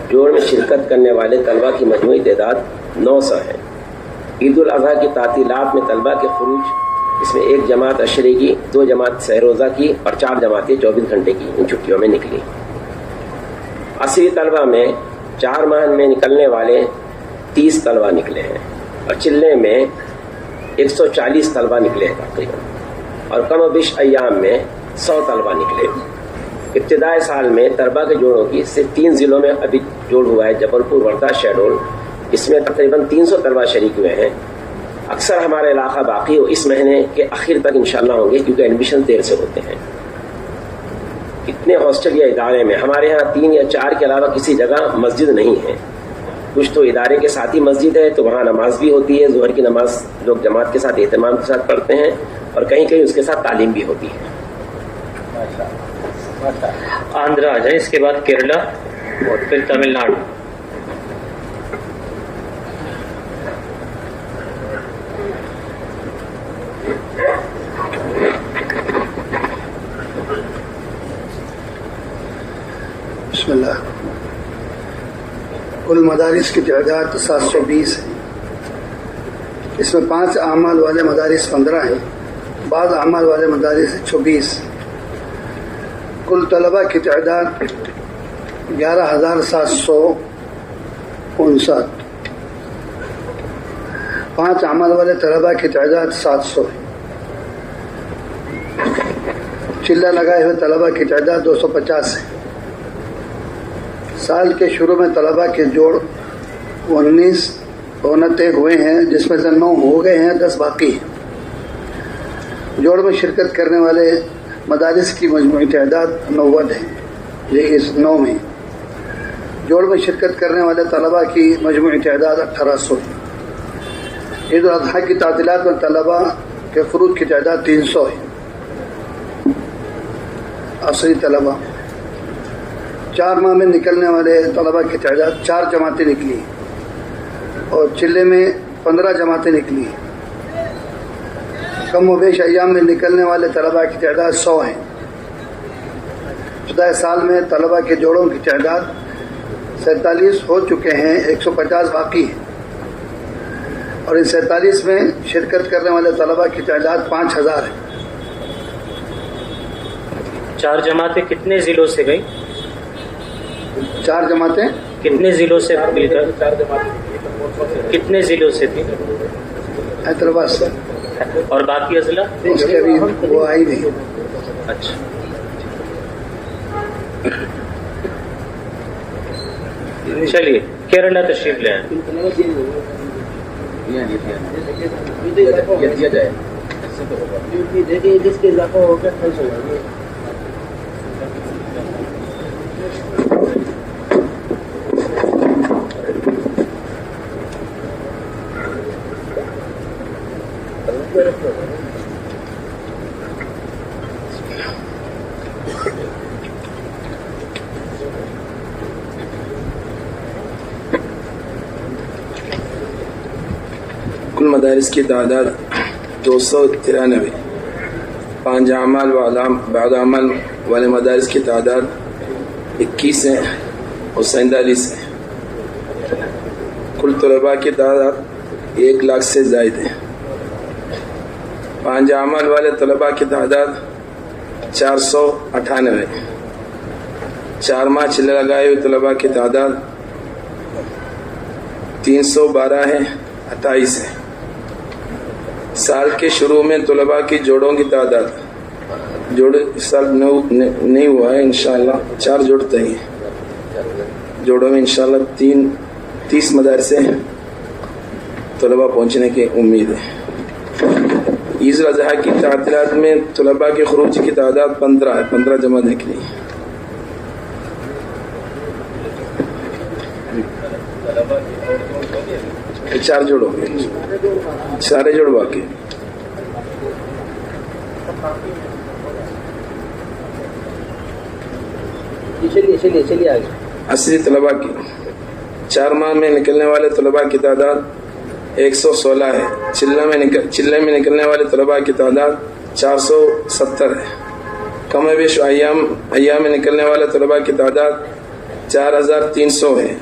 S1: جوڑ میں شرکت کرنے والے طلبہ کی مجموعی تعداد 900 ہے. عید الاضحیٰ کی تعطیلات میں طلبہ کے خروج، اس میں 1 جماعت عشرے کی، 2 جماعت سہ روزہ کی اور 4 جماعتیں 24 گھنٹے کی ان چھٹیوں میں نکلی. عصری طلبہ میں 4 ماہ میں نکلنے والے 30 طلبہ نکلے ہیں اور چلنے میں 140 طلبہ نکلے ہیں تقریباً، اور کم و بیش ایام میں 100 طلبہ نکلے. ابتدائی سال میں طلبہ کے جوڑوں کی صرف 3 ضلعوں میں ابھی جوڑ ہوا ہے، جبل پور، وردھا، شہڈول. اس میں تقریباً 300 طلبہ شریک ہوئے ہیں. اکثر ہمارا علاقہ باقی ہو اس مہینے کے آخر تک انشاءاللہ ہوں گے کیونکہ ایڈمیشن دیر سے ہوتے ہیں. اتنے ہاسٹل یا ادارے میں ہمارے ہاں 3 یا 4 کے علاوہ کسی جگہ مسجد نہیں ہے. کچھ تو ادارے کے ساتھ ہی مسجد ہے تو وہاں نماز بھی ہوتی ہے، ظہر کی نماز لوگ جماعت کے ساتھ اہتمام کے ساتھ پڑھتے ہیں، اور کہیں کہیں اس کے ساتھ تعلیم بھی ہوتی ہے.
S5: آندھرا آ جائیں، اس کے بعد کیرلا اور پھر تمل ناڈو.
S2: بسم اللہ. کل مدارس کی تعداد 720 ہے. اس میں 5 اعمال والے مدارس 15 ہیں، بعض اعمال والے مدارس 26. کل طلبہ کی تعداد 11,759. 5 اعمال والے طلبہ کی تعداد 700 ہے. چلہ لگائے ہوئے طلبہ کی تعداد 250 ہے. سال کے شروع میں طلبہ کے جوڑ 19 طے ہوئے ہیں، جس میں سے 9 ہو گئے ہیں، 10 باقی ہیں. جوڑ میں شرکت کرنے والے مدارس کی مجموعی تعداد 90 ہے. یہ اس 9 میں. جوڑ میں شرکت کرنے والے طلبہ کی مجموعی تعداد 1800 ہے. عید الاضحیٰ کی تعطیلات میں طلبہ کے خروج کی تعداد 300 ہے. عصری طلبہ 4 ماہ میں نکلنے والے طلبہ کی تعداد 4 جماعتیں نکلی اور چلے میں 15 جماعتیں نکلی. کم و بیش ایام میں نکلنے والے طلبہ کی تعداد 100 ہیں. ابتدائی سال میں طلبہ کے جوڑوں کی تعداد 47 ہو چکے ہیں, 150 باقی ہیں, اور ان 47 میں شرکت کرنے والے طلبہ کی تعداد 5000 ہے.
S5: 4 جماعتیں کتنے ضلعوں سے گئی؟
S2: 4 جماعتیں
S5: کتنے ضلعوں سے مل کر؟ کتنے ضلعوں سے تھی؟
S2: حیدرآباد سے.
S5: اور باقی اضلاع؟
S2: اس کے ابھی وہ آئی نہیں.
S5: اچھا, چلیے کیرلا تشریف لے آئیں.
S1: دیا جائے دیکھیے جس کے اضافہ ہو گیا خرچ ہو جائے.
S8: کل مدارس کی تعداد 293. 5 اعمال و بعد عمل والے مدارس کی تعداد 21 ہیں اور 47 ہیں. کل طلباء کی تعداد 1 لاکھ سے زائد ہے. 5 اعمال والے طلباء کی تعداد 498. 4 ماہ چلے لگائے ہوئے طلباء کی تعداد 312 ہے, 28 ہے. سال کے شروع میں طلباء کی جوڑوں کی تعداد, جوڑ اس سال نہیں ہوا ہے, انشاءاللہ 4 جوڑتے ہیں. جوڑوں میں انشاءاللہ 30 مدارس طلباء پہنچنے کی امید ہے. عید الاضحیٰ کی تعطیلات میں طلباء کے خروج کی تعداد 15 ہے, 15 جمع نکلی. چار جوڑ ہو گئے, سارے جوڑ باقی.
S1: چلیے آگے.
S8: عصری طلباء کی 4 ماہ میں نکلنے والے طلباء کی تعداد 116 ہے. چلے میں نکلنے والے طلباء کی تعداد 470 ہے. کم و بیش ایام میں نکلنے والے طلباء کی تعداد 4300 ہے.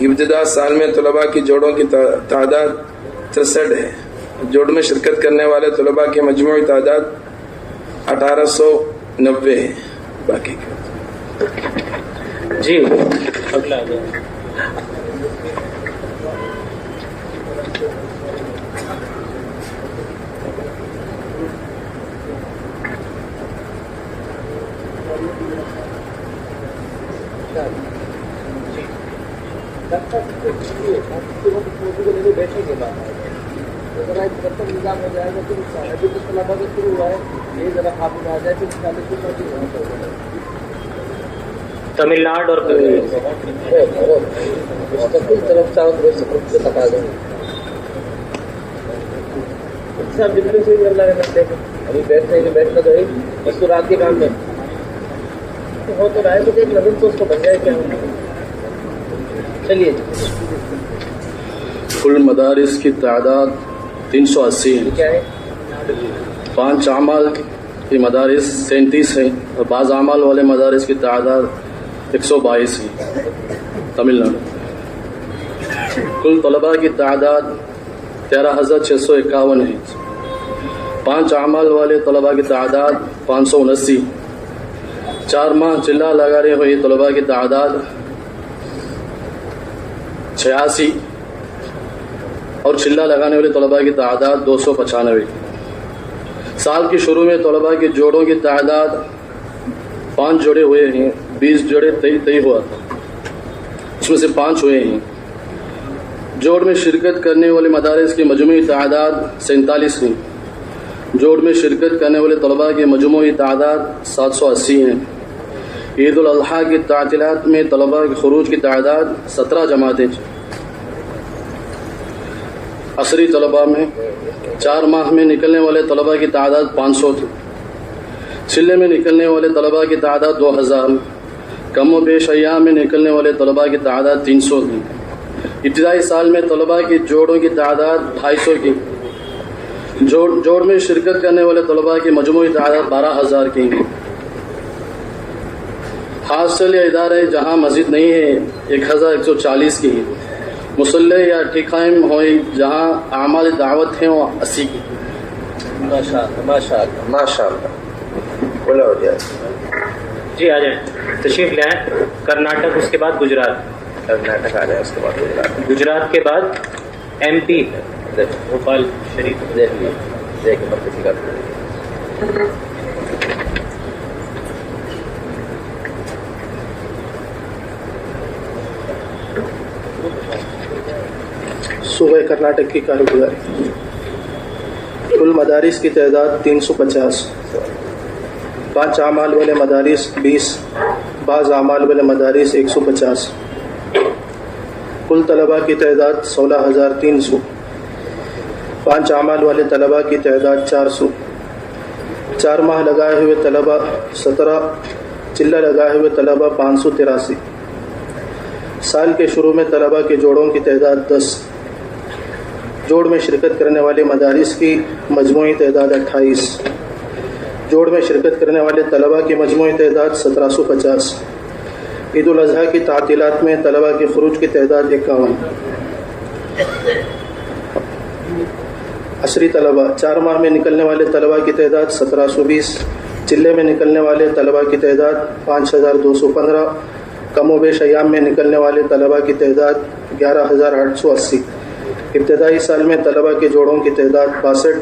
S8: ابتدا سال میں طلباء کی جوڑوں کی تعداد 63 ہے. جوڑ میں شرکت کرنے والے طلباء کی مجموعی تعداد 1890 ہے. باقی
S5: جی اگلا
S1: بیٹھنے کے بعد نظام ہو جائے گا پھر ابھی تو طلبا کا شروع ہوا ہے, یہ ذرا قابل آ جائے پھر
S5: تمل ناڈو اور
S1: طرف سے بتا دیں بالکل صحیح. اللہ کے بندے ابھی بیٹھنا تو ہے بس تو رات کے کام میں ہو تو رہا ہے, تو ایک نظر تو اس کو بن جائے کیا. چلیے
S9: کل مدارس کی تعداد 380
S1: کیا ہے.
S9: 5 اعمال کی مدارس 37 ہیں اور بعض اعمال والے مدارس کی تعداد 122 ہے. تمل ناڈو کل طلباء کی تعداد 13651 ہے. 5 اعمال والے طلباء کی تعداد 579. 4 ماہ چلہ لگانے ہوئے طلباء کی تعداد 86 اور چلہ لگانے والے طلباء کی تعداد 295. سال کے شروع میں طلباء کے جوڑوں کی تعداد 5 جوڑے ہوئے ہیں. 20 جوڑے طے ہوا تھا, اس میں سے 5 ہوئے ہیں. جوڑ میں شرکت کرنے والے مدارس کی مجموعی تعداد 47 ہیں. جوڑ میں شرکت کرنے والے طلباء کی مجموعی تعداد 780 ہیں. عید الاضحیٰ کی تعطیلات میں طلباء کے خروج کی تعداد 17 جماعتیں. عصری طلباء میں 4 ماہ میں نکلنے والے طلباء کی تعداد 500 تھی. چلے میں نکلنے والے طلباء کی تعداد 2000. کم و بیش ایام میں نکلنے والے طلباء کی تعداد 300 تھی. ابتدائی سال میں طلباء کی جوڑوں کی تعداد 250 کی. جوڑ میں شرکت کرنے والے طلباء کی مجموعی تعداد 12000 کی. حاصل ادارے جہاں مسجد نہیں ہے 1140 کی. مسلح یا ٹھیکائم ہوئی جہاں اعمال دعوت ہیں وہ 80 کی.
S1: ماشاء اللہ بولا ہو جائے.
S5: جی آ جائیں, تشریف لے آئیں. کرناٹک, اس کے بعد گجرات.
S1: کرناٹک آ جائے, اس کے بعد
S5: گجرات کے بعد ایم پی بھوپال شریف.
S1: دیکھ لیے, دیکھ کسی کا
S2: صوبہ کرناٹک کی کارگزاری. کل مدارس کی تعداد 350. 5 اعمال والے مدارس 20, بعض اعمال والے مدارس 150. کل طلباء کی تعداد 16300. 5 اعمال والے طلباء کی تعداد 400. 4 ماہ لگائے ہوئے طلباء 17, چلہ لگائے ہوئے طلباء 583. سال کے شروع میں طلباء کے جوڑوں کی تعداد 10. جوڑ میں شرکت کرنے والے مدارس کی مجموعی تعداد 28. جوڑ میں شرکت کرنے والے طلباء کی مجموعی تعداد 1750. عید الاضحیٰ کی تعطیلات میں طلباء کے خروج کی تعداد 51. عصری طلباء 4 ماہ میں نکلنے والے طلباء کی تعداد 1720. چلے میں نکلنے والے طلباء کی تعداد 5215. کم و بیش ایام میں نکلنے والے طلباء کی تعداد 11880. ابتدائی سال میں طلباء کے جوڑوں کی تعداد 62.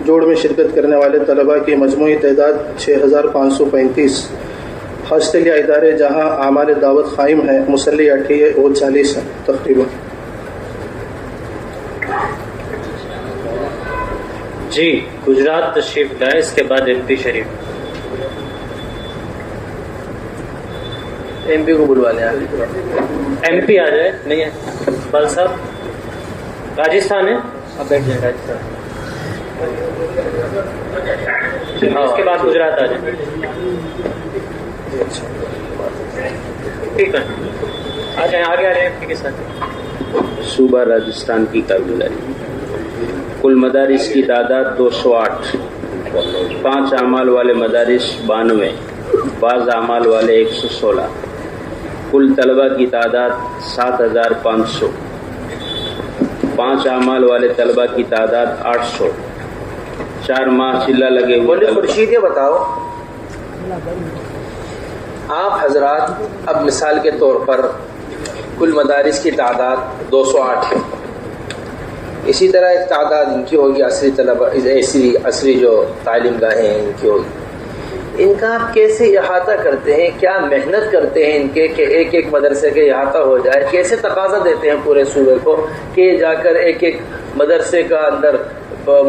S2: جوڑ میں شرکت کرنے والے طلباء کی مجموعی تعداد 6535. ہاسٹل یا ادارے جہاں اعمال دعوت قائم ہے مسلح اٹھی ہے وہ 40 ہیں تقریباً.
S5: جی گجرات تشریف لائے, اس کے بعد ایم پی شریف.
S1: ایم پی کو بلوا لیں.
S5: ایم پی آ جائے. نہیں ہے بال صاحب. راجستھان ہے, اب بیٹھ جائیں. راجستھان. اس کے بعد گجرات آ جائیں. ٹھیک ہے آ جائیں, آگے آ جائیں ایم پی کے ساتھ.
S3: صوبہ راجستھان کی کارگزاری. کل مدارس کی تعداد 208. 5 اعمال والے مدارس 92, بعض اعمال والے 116. کل طلباء کی تعداد 7500. 5 اعمال والے طلباء کی تعداد 800. 4 ماہ چلہ لگے ہوئے.
S1: بولے خورشید یہ بتاؤ, آپ حضرات اب مثال کے طور پر کل مدارس کی تعداد 208 ہے. اسی طرح ایک تعداد ان کی ہوگی عصری طلباء, عصری جو تعلیم گاہیں ہیں ان کی ہوگی. ان کا آپ کیسے احاطہ کرتے ہیں, کیا محنت کرتے ہیں ان کے کہ ایک ایک مدرسے کے احاطہ ہو جائے, کیسے تقاضا دیتے ہیں پورے صوبے کو کہ جا کر ایک ایک مدرسے کا اندر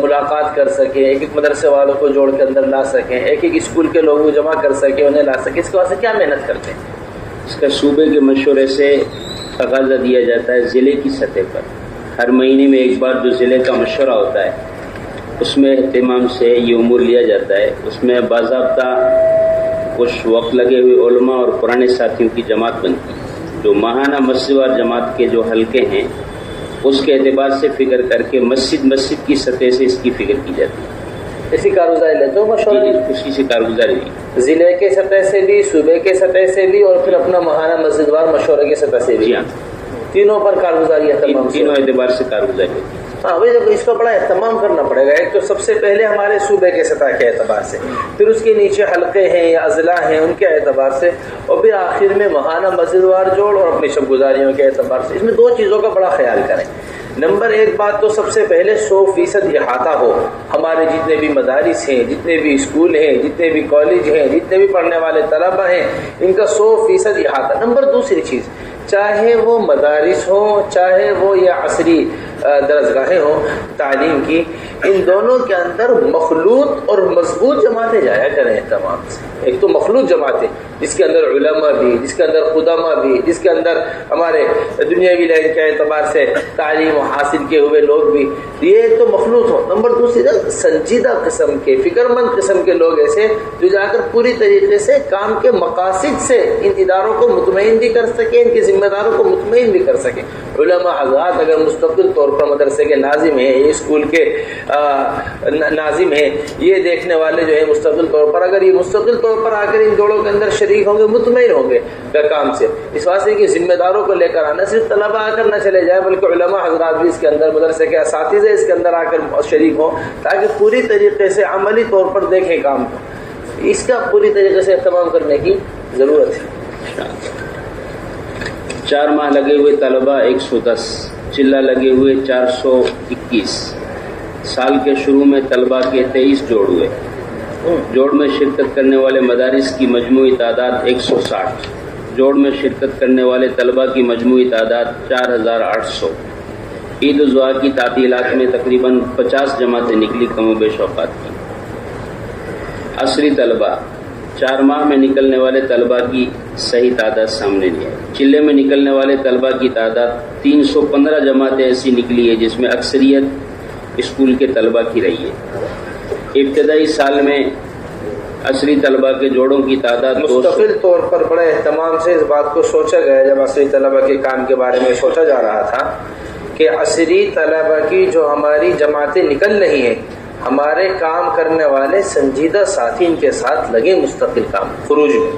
S1: ملاقات کر سکیں, ایک ایک مدرسے والوں کو جوڑ کے اندر لا سکیں, ایک ایک اسکول کے لوگوں کو جمع کر سکیں, انہیں لا سکیں. اس کے واسطے کیا محنت کرتے ہیں؟
S3: اس کا صوبے کے مشورے سے تقاضا دیا جاتا ہے ضلع کی سطح پر. ہر مہینے میں ایک بار جو ضلع کا مشورہ ہوتا ہے اس میں اہتمام سے یہ امور لیا جاتا ہے. اس میں باضابطہ کچھ وقت لگے ہوئے علماء اور پرانے ساتھیوں کی جماعت بنتی ہے جو ماہانہ مسجد وار جماعت کے جو حلقے ہیں اس کے اعتبار سے فکر کر کے مسجد کی سطح سے اس کی فکر کی جاتی ہے.
S1: اسی کارگزاری لیتے ہو مشورہ,
S3: اسی سے کارگزاری
S1: ضلع کے سطح سے بھی, صوبے کے سطح سے بھی, اور پھر اپنا ماہانہ مسجد وار مشورے کے سطح سے بھی.
S3: جی ہاں,
S1: تینوں پر کارگزاری ہے,
S3: تینوں اعتبار سے کارگزاری ہوتی ہے.
S1: ہاں بھائی, اس کو بڑا اہتمام کرنا پڑے گا. ایک تو سب سے پہلے ہمارے صوبے کے سطح کے اعتبار سے, پھر اس کے نیچے حلقے ہیں یا اضلاع ہیں ان کے اعتبار سے, اور پھر آخر میں ماہانہ مسجد وار جوڑ اور اپنی شب گزاریوں کے اعتبار سے. اس میں 2 چیزوں کا بڑا خیال کریں. نمبر 1 بات تو سب سے پہلے 100% احاطہ ہو. ہمارے جتنے بھی مدارس ہیں, جتنے بھی اسکول ہیں, جتنے بھی کالج ہیں, جتنے بھی پڑھنے والے طلبہ ہیں, ان کا 100% احاطہ. نمبر 2 چیز, چاہے وہ مدارس ہوں, چاہے وہ یا عصری درسگاہیں ہوں تعلیم کی, ان دونوں کے اندر مخلوط اور مضبوط جماعتیں جایا کریں تمام سے. ایک تو مخلوط جماعتیں جس کے اندر علماء بھی، جس کے اندر قدماء بھی، جس کے اندر ہمارے دنیاوی لائن کے اعتبار سے تعلیم حاصل کیے ہوئے لوگ بھی، یہ ایک تو مخلوط ہو. نمبر دوسری سنجیدہ قسم کے، فکر مند قسم کے لوگ ایسے جو جا کر پوری طریقے سے کام کے مقاصد سے ان اداروں کو مطمئن بھی کر سکیں، ان کے ذمہ داروں کو مطمئن بھی کر سکیں. علماء حضرات اگر مستقل طور پر مدرسے کے ناظم ہیں، اسکول کے ناظم ہیں، یہ دیکھنے والے جو ہیں مستقل طور پر اگر یہ مستقل طور پر آ کر ان جوڑوں کے اندر شریک ہوں گے، مطمئن ہوں گے کام سے. اس واسطے کہ ذمہ داروں کو لے کر آنا، صرف طلبہ آ کر نہ چلے جائے بلکہ علماء حضرات بھی اس کے اندر، مدرسے کے اساتذہ اس کے اندر آ کر شریک ہوں تاکہ پوری طریقے سے عملی طور پر دیکھیں کام کو. اس کا پوری طریقے سے اہتمام کرنے کی ضرورت ہے.
S6: 4 ماہ لگے ہوئے طلبہ 110، چلہ لگے ہوئے 421. سال کے شروع میں طلبہ کے 23 جوڑ ہوئے. جوڑ میں شرکت کرنے والے مدارس کی مجموعی تعداد 160. جوڑ میں شرکت کرنے والے طلبہ کی مجموعی تعداد 4800. عید الضحیٰ کی تعطیلات میں تقریباً 50 جماعتیں نکلی کم و بیش اوقات کی. عصری طلبہ 4 ماہ میں نکلنے والے طلبہ کی صحیح تعداد سامنے لی ہے. چلے میں نکلنے والے طلبہ کی تعداد 315 جماعتیں ایسی نکلی ہے جس میں اکثریت اسکول کے طلبہ کی رہی ہے. ابتدائی سال میں عصری طلبہ کے جوڑوں کی تعداد
S1: مستقل طور پر بڑے اہتمام سے اس بات کو سوچا گیا جب عصری طلبہ کے کام کے بارے میں سوچا جا رہا تھا کہ عصری طلبہ کی جو ہماری جماعتیں نکل رہی ہیں، ہمارے کام کرنے والے سنجیدہ ساتھی ان کے ساتھ لگے مستقل کام خروج میں.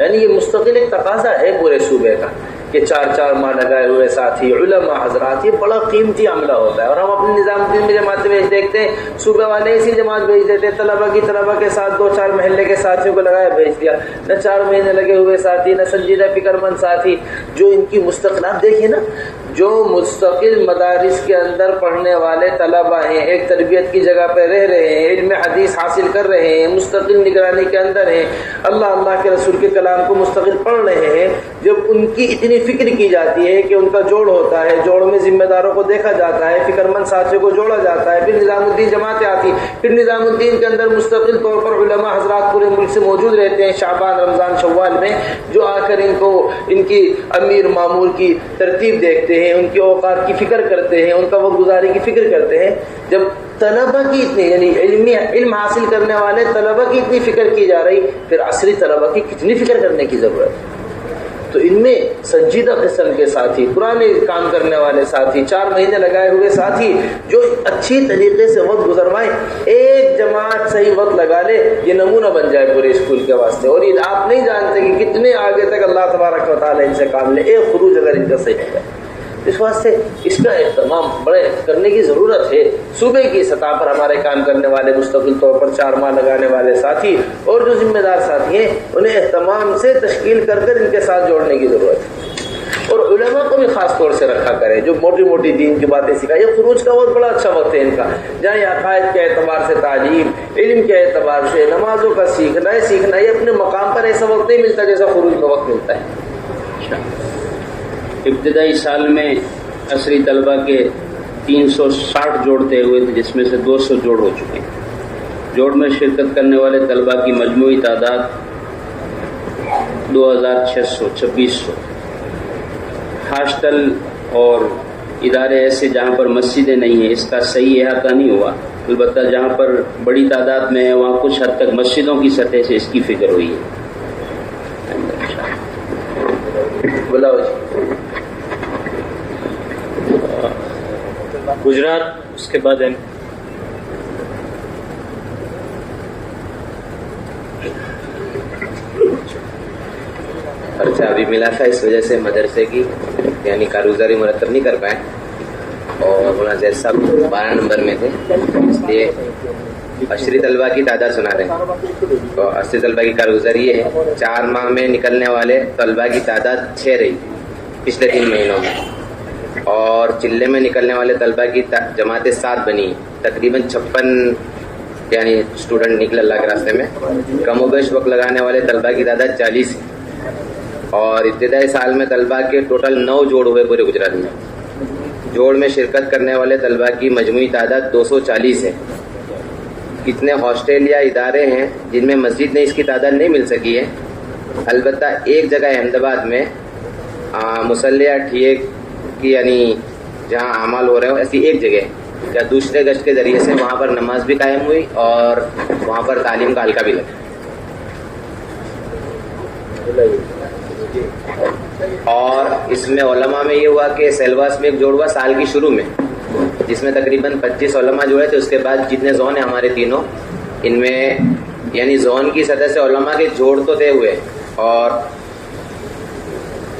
S1: یعنی یہ مستقل ایک تقاضا ہے پورے صوبے کا کہ 4 ماہ لگائے ہوئے ساتھی علماء حضرات، یہ بڑا قیمتی عملہ ہوتا ہے. اور ہم اپنے نظام الدین میں جماعتیں بھیج دیکھتے ہیں، صوبے والے اسی جماعت بھیج دیتے ہیں، طلبہ کے ساتھ 2-4 محلے کے ساتھیوں کو لگایا بھیج دیا. نہ 4 مہینے لگے ہوئے ساتھی، نہ سنجیدہ فکر مند ساتھی جو ان کی مستقل. آپ دیکھیں نا، جو مستقل مدارس کے اندر پڑھنے والے طلبہ ہیں، ایک تربیت کی جگہ پہ رہ رہے ہیں، علم حدیث حاصل کر رہے ہیں، مستقل نگرانی کے اندر ہیں، اللہ کے رسول کے کلام کو مستقل پڑھ رہے ہیں، جب ان کی اتنی فکر کی جاتی ہے کہ ان کا جوڑ ہوتا ہے، جوڑ میں ذمہ داروں کو دیکھا جاتا ہے، فکر مند ساتھیوں کو جوڑا جاتا ہے، پھر نظام الدین جماعتیں آتی، پھر نظام الدین کے اندر مستقل طور پر علماء حضرات پورے ملک سے موجود رہتے ہیں شعبان رمضان شوال میں، جو آ کر ان کی امیر معمور کی ترتیب دیکھتے ہیں، ان کے اوقات کی فکر کرتے ہیں، ان کا وقت گزاری کی فکر کرتے ہیں. جب طلبہ کی اتنی یعنی علم حاصل کرنے والے طلبہ کی اتنی فکر کی جا رہی، پھر عصری طلبہ کی کتنی فکر کرنے کی ضرورت ہے. تو ان میں سنجیدہ قسم کے ساتھی، پرانے کام کرنے والے ساتھی، 4 مہینے لگائے ہوئے ساتھی جو اچھی طریقے سے وقت گزروائیں. ایک جماعت صحیح وقت لگا لے، یہ نمونہ بن جائے پورے اسکول کے واسطے. اور یہ آپ نہیں جانتے کہ کتنے آگے تک اللہ تبارک و تعالیٰ ان سے کام لے. ایک خروج اگر ان کا صحیح ہے، اس واسطے اس کا اہتمام بڑے کرنے کی ضرورت ہے. صوبے کی سطح پر ہمارے کام کرنے والے مستقل طور پر 4 ماہ لگانے والے ساتھی اور جو ذمہ دار ساتھی ہیں، انہیں اہتمام سے تشکیل کر ان کے ساتھ جوڑنے کی ضرورت ہے. اور علماء کو بھی خاص طور سے رکھا کرے جو موٹی موٹی دین کی باتیں سکھائے. یہ خروج کا بہت بڑا اچھا وقت ہے ان کا، جہاں یہ عقائد کے اعتبار سے تعلیم، علم کے اعتبار سے نمازوں کا سیکھنا یہ اپنے مقام پر ایسا وقت نہیں ملتا جیسا خروج میں وقت ملتا ہے.
S6: ابتدائی سال میں عصری طلبہ کے 360 جوڑ طے ہوئے تھے جس میں سے 200 جوڑ ہو چکے ہیں. جوڑ میں شرکت کرنے والے طلبہ کی مجموعی تعداد 2600. ہاسٹل اور ادارے ایسے جہاں پر مسجدیں نہیں ہیں اس کا صحیح احاطہ نہیں ہوا، البتہ جہاں پر بڑی تعداد میں ہے وہاں کچھ حد تک مسجدوں کی سطح سے اس کی فکر ہوئی ہے.
S5: گجرات اس کے بعد
S3: خرچہ ابھی ملا تھا، اس وجہ سے مدرسے کی یعنی کارگزاری مرتب نہیں کر پائے اور مولانا زید صاحب 12 نمبر میں تھے، اس لیے عشری طلبہ کی تعداد سنا رہے ہیں. تو عشری طلبہ کی کارگزاری یہ ہے، 4 ماہ میں نکلنے والے طلبہ کی تعداد 6 رہی پچھلے 3 مہینوں میں، اور چلے میں نکلنے والے طلبہ کی جماعتیں 7 بنی، تقریباً 56 یعنی اسٹوڈنٹ نکلے اللہ کے راستے میں. کم و بیش وقت لگانے والے طلبہ کی تعداد 40 ہے، اور ابتدائی سال میں طلبہ کے ٹوٹل 9 جوڑ ہوئے پورے گجرات میں.
S10: جوڑ میں شرکت کرنے والے طلبہ کی مجموعی تعداد 240 ہے. کتنے ہاسٹل یا ادارے ہیں جن میں مسجد نے اس کی تعداد نہیں مل سکی ہے؟ البتہ ایک جگہ احمد آباد میں مصلیہ ٹھیک کی یعنی جہاں اعمال ہو رہے ہو ایسی ایک جگہ کیا دوسرے گشت کے ذریعے سے وہاں پر نماز بھی قائم ہوئی اور وہاں پر تعلیم کا حلقہ بھی لگا. اور اس میں علماء میں یہ ہوا کہ سیلواس میں ایک جوڑ ہوا سال کی شروع میں جس میں تقریباً 25 علماء جڑے تھے. اس کے بعد جتنے زون ہیں ہمارے تینوں ان میں یعنی زون کی سطح سے علماء کے جوڑ تو طے ہوئے اور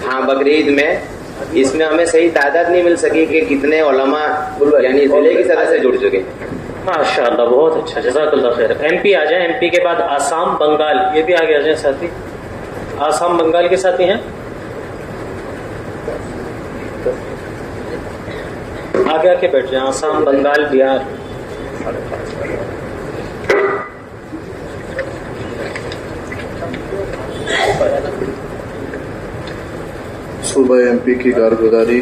S10: ہاں بقرعید میں اس میں ہمیں صحیح تعداد نہیں مل سکی کہ کتنے علماء یعنی ضلع کی سطح سے جڑ چکے.
S5: ماشاء اللہ بہت اچھا جزاک اللہ خیر. ایم پی آ جائیں, ایم پی کے بعد آسام بنگال یہ بھی آگے آ جائیں ساتھی. آسام بنگال کے ساتھی ہیں آگے آ کے بیٹھ جائیں. آسام بنگال بہار.
S11: صوبہ ایم پی کی کارگزاری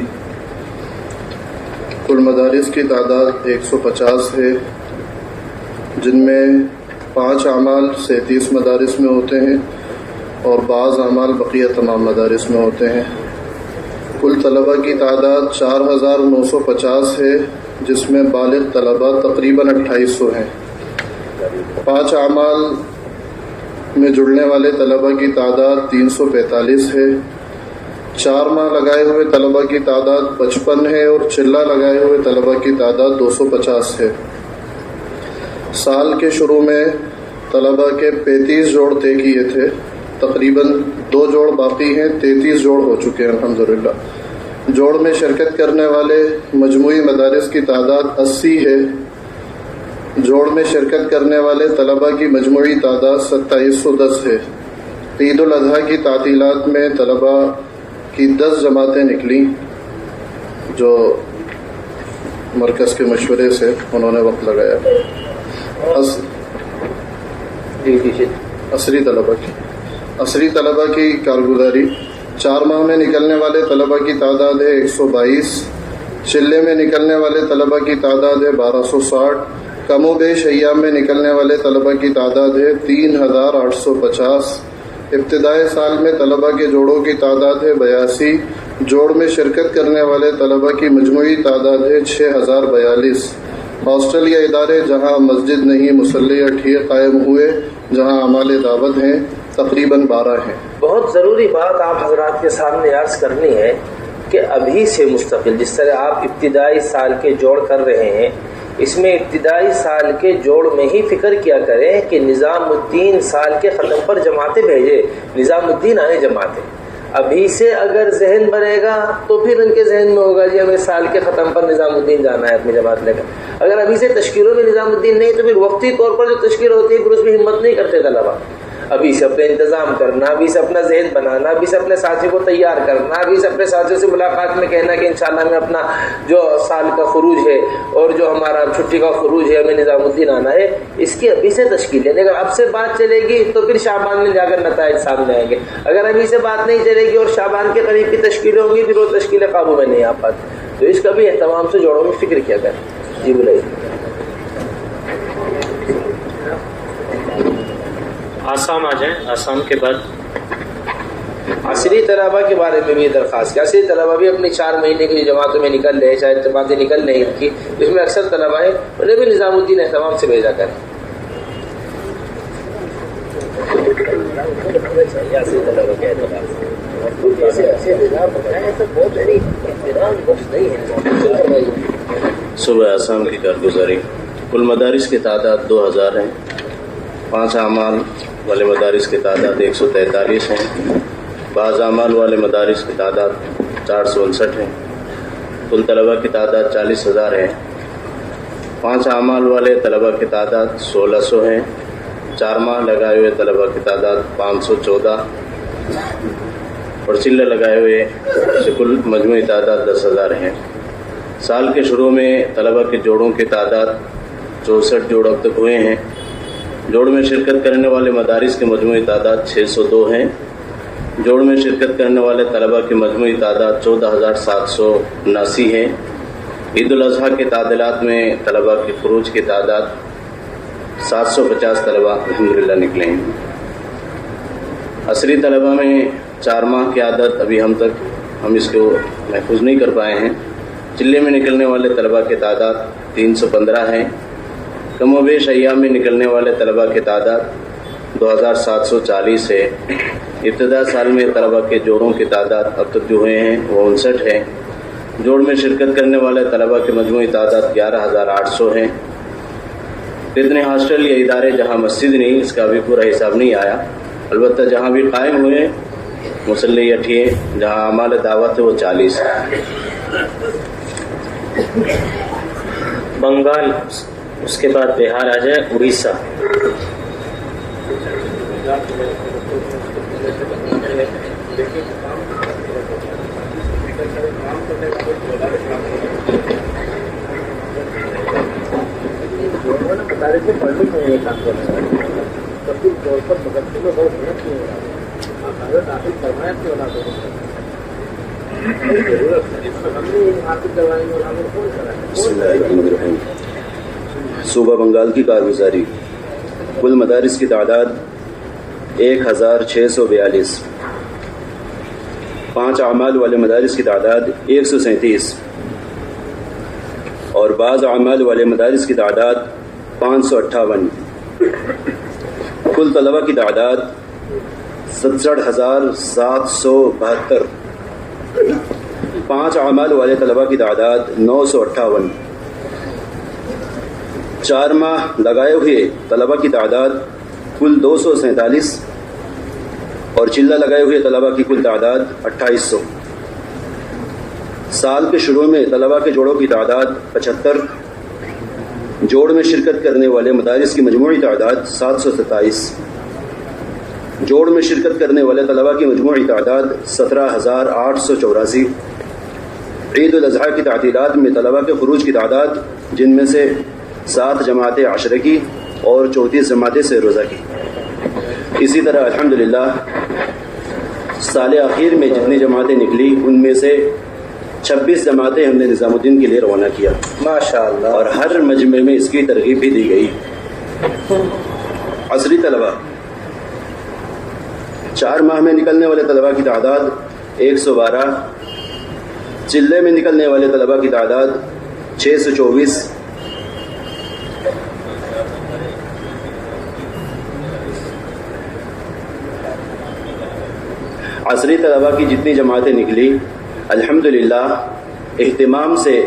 S11: کل مدارس کی تعداد 150 ہے جن میں 5 اعمال 37 مدارس میں ہوتے ہیں اور بعض اعمال بقیہ تمام مدارس میں ہوتے ہیں. کل طلبہ کی تعداد 4950 ہے جس میں بالغ طلبہ تقریباً 2800 ہیں. 5 اعمال میں جڑنے والے طلبہ کی تعداد 345 ہے. 4 ماہ لگائے ہوئے طلبہ کی تعداد 55 ہے اور چلہ لگائے ہوئے طلبہ کی تعداد 250 ہے. سال کے شروع میں طلبہ کے 35 جوڑ طے کیے تھے, تقریباً 2 جوڑ باقی ہیں, 33 جوڑ ہو چکے ہیں الحمدللہ. جوڑ میں شرکت کرنے والے مجموعی مدارس کی تعداد 80 ہے. جوڑ میں شرکت کرنے والے طلبہ کی مجموعی تعداد 2710 ہے. عید الاضحیٰ کی تعطیلات میں طلبہ کی 10 جماعتیں نکلیں جو مرکز کے مشورے سے انہوں نے وقت لگایا. عصری طلبہ کی کارگزاری 4 ماہ میں نکلنے والے طلبہ کی تعداد ہے 122. چلے میں نکلنے والے طلبہ کی تعداد ہے 1260. کم و بیش ایام میں نکلنے والے طلبہ کی تعداد ہے 3850. ابتدائی سال میں طلبہ کے جوڑوں کی تعداد ہے 82. جوڑ میں شرکت کرنے والے طلبہ کی مجموعی تعداد ہے 6042. ہاسٹل یا ادارے جہاں مسجد نہیں مصلی یا ٹھیک قائم ہوئے جہاں اعمال دعوت ہیں تقریباً 12 ہیں.
S1: بہت ضروری بات آپ حضرات کے سامنے عرض کرنی ہے کہ ابھی سے مستقل جس طرح آپ ابتدائی سال کے جوڑ کر رہے ہیں اس میں ابتدائی سال کے جوڑ میں ہی فکر کیا کریں کہ نظام الدین سال کے ختم پر جماعتیں بھیجے, نظام الدین آنے جماعتیں. ابھی سے اگر ذہن بنے گا تو پھر ان کے ذہن میں ہوگا جی ہمیں سال کے ختم پر نظام الدین جانا ہے اپنی جماعت لے کر. اگر ابھی سے تشکیلوں میں نظام الدین نہیں تو پھر وقتی طور پر جو تشکیل ہوتی ہے پھر اس میں ہمت نہیں کرتے طلبا. ابھی سے اپنے انتظام کرنا, ابھی سے اپنا ذہن بنانا, ابھی سے اپنے ساتھی کو تیار کرنا, ابھی سے اپنے ساتھیوں سے ملاقات میں کہنا کہ انشاءاللہ ہمیں اپنا جو سال کا خروج ہے اور جو ہمارا چھٹی کا خروج ہے ہمیں نظام الدین آنا ہے, اس کی ابھی سے تشکیل ہے. اگر اب سے بات چلے گی تو پھر شعبان میں جا کر نتائج سامنے آئیں گے. اگر ابھی سے بات نہیں چلے گی اور شعبان کے قریب کی تشکیلیں ہوں گی پھر وہ تشکیلیں قابو میں نہیں آ پاتی. تو اس کا بھی اہتمام سے جوڑوں میں فکر کیا کریں. جی بولائیے.
S5: آسام آ جائیں. آسام کے بعد
S1: عصری طلبہ کے بارے میں بھی یہ درخواست کہ عصری طلبہ بھی اپنی 4 مہینے کی جماعتوں میں نکل رہے, شاید جماعتیں نکل نہیں ان کی, اس میں اکثر طلبہ ہیں, انہیں بھی نظام الدین اہتمام سے بھیجا کریں.
S6: صوبہ آسام کی کارگزاری کل مدارس کی تعداد 2000 ہیں. 5 اعمال والے مدارس کی تعداد 143 ہیں. بعض اعمال والے مدارس کی تعداد 459 ہیں. کل طلبہ کی تعداد 40,000 ہے. 5 اعمال والے طلبہ کی تعداد 1600 ہیں. 4 ماہ لگائے ہوئے طلبہ کی تعداد 514 اور چلے لگائے ہوئے سے کل مجموعی تعداد 10,000 ہیں. سال کے شروع میں طلبہ کے جوڑوں کی تعداد 64 جوڑ اب تک ہوئے ہیں. جوڑ میں شرکت کرنے والے مدارس کی مجموعی تعداد 602 ہیں. جوڑ میں شرکت کرنے والے طلبہ کی مجموعی تعداد 14,779 ہیں.
S12: عید الاضحیٰ کے تعطیلات میں طلباء کے خروج کی تعداد 750 طلباء الحمدللہ نکلے ہیں. عصری طلباء میں 4 ماہ کی عادت ابھی ہم اس کو محفوظ نہیں کر پائے ہیں. چلے میں نکلنے والے طلباء کی تعداد 315 ہے. کم و بیش ایام میں نکلنے والے طلباء کی تعداد 2740 ہے. ابتدا سال میں طلباء کے جوڑوں کی تعداد اب تک جو ہوئے ہیں وہ 59 ہے. جوڑ میں شرکت کرنے والے طلباء کی مجموعی تعداد 11800 ہے. کتنے ہاسٹل یا ادارے جہاں مسجد نہیں، اس کا بھی پورا حساب نہیں آیا. البتہ جہاں بھی قائم ہوئے مسلح اٹھیے، جہاں اعمال دعوت ہے وہ 40 ہے.
S5: بنگال، اس کے بعد بہار آ جائے، اڑیسہ.
S12: صوبہ بنگال کی کارگزاری. کل مدارس کی تعداد 1642. 5 اعمال والے مدارس کی تعداد 137 اور بعض اعمال والے مدارس کی تعداد 558. کل طلباء کی تعداد 67,772. 5 اعمال والے طلباء کی تعداد 958. 4 ماہ لگائے ہوئے طلباء کی تعداد کل 247 اور چلہ لگائے ہوئے طلباء کی کل تعداد 2800. سال کے شروع میں طلباء کے جوڑوں کی تعداد 75. جوڑ میں شرکت کرنے والے مدارس کی مجموعی تعداد 727. جوڑ میں شرکت کرنے والے طلباء کی مجموعی تعداد 17,884. عید الاضحیٰ کی تعطیلات میں طلباء کے خروج کی تعداد، جن میں سے 7 جماعتیں عشرہ کی اور 34 جماعتیں سے روزہ کی. اسی طرح الحمدللہ سال اخیر میں جتنی جماعتیں نکلی ان میں سے 26 جماعتیں ہم نے نظام الدین کے لیے روانہ کیا ماشاءاللہ، اور ہر مجمع میں اس کی ترغیب بھی دی گئی. عصری طلباء 4 ماہ میں نکلنے والے طلباء کی تعداد 112. چلے میں نکلنے والے طلباء کی تعداد 624. عصری طلباء کی جتنی جماعتیں نکلی الحمدللہ اہتمام سے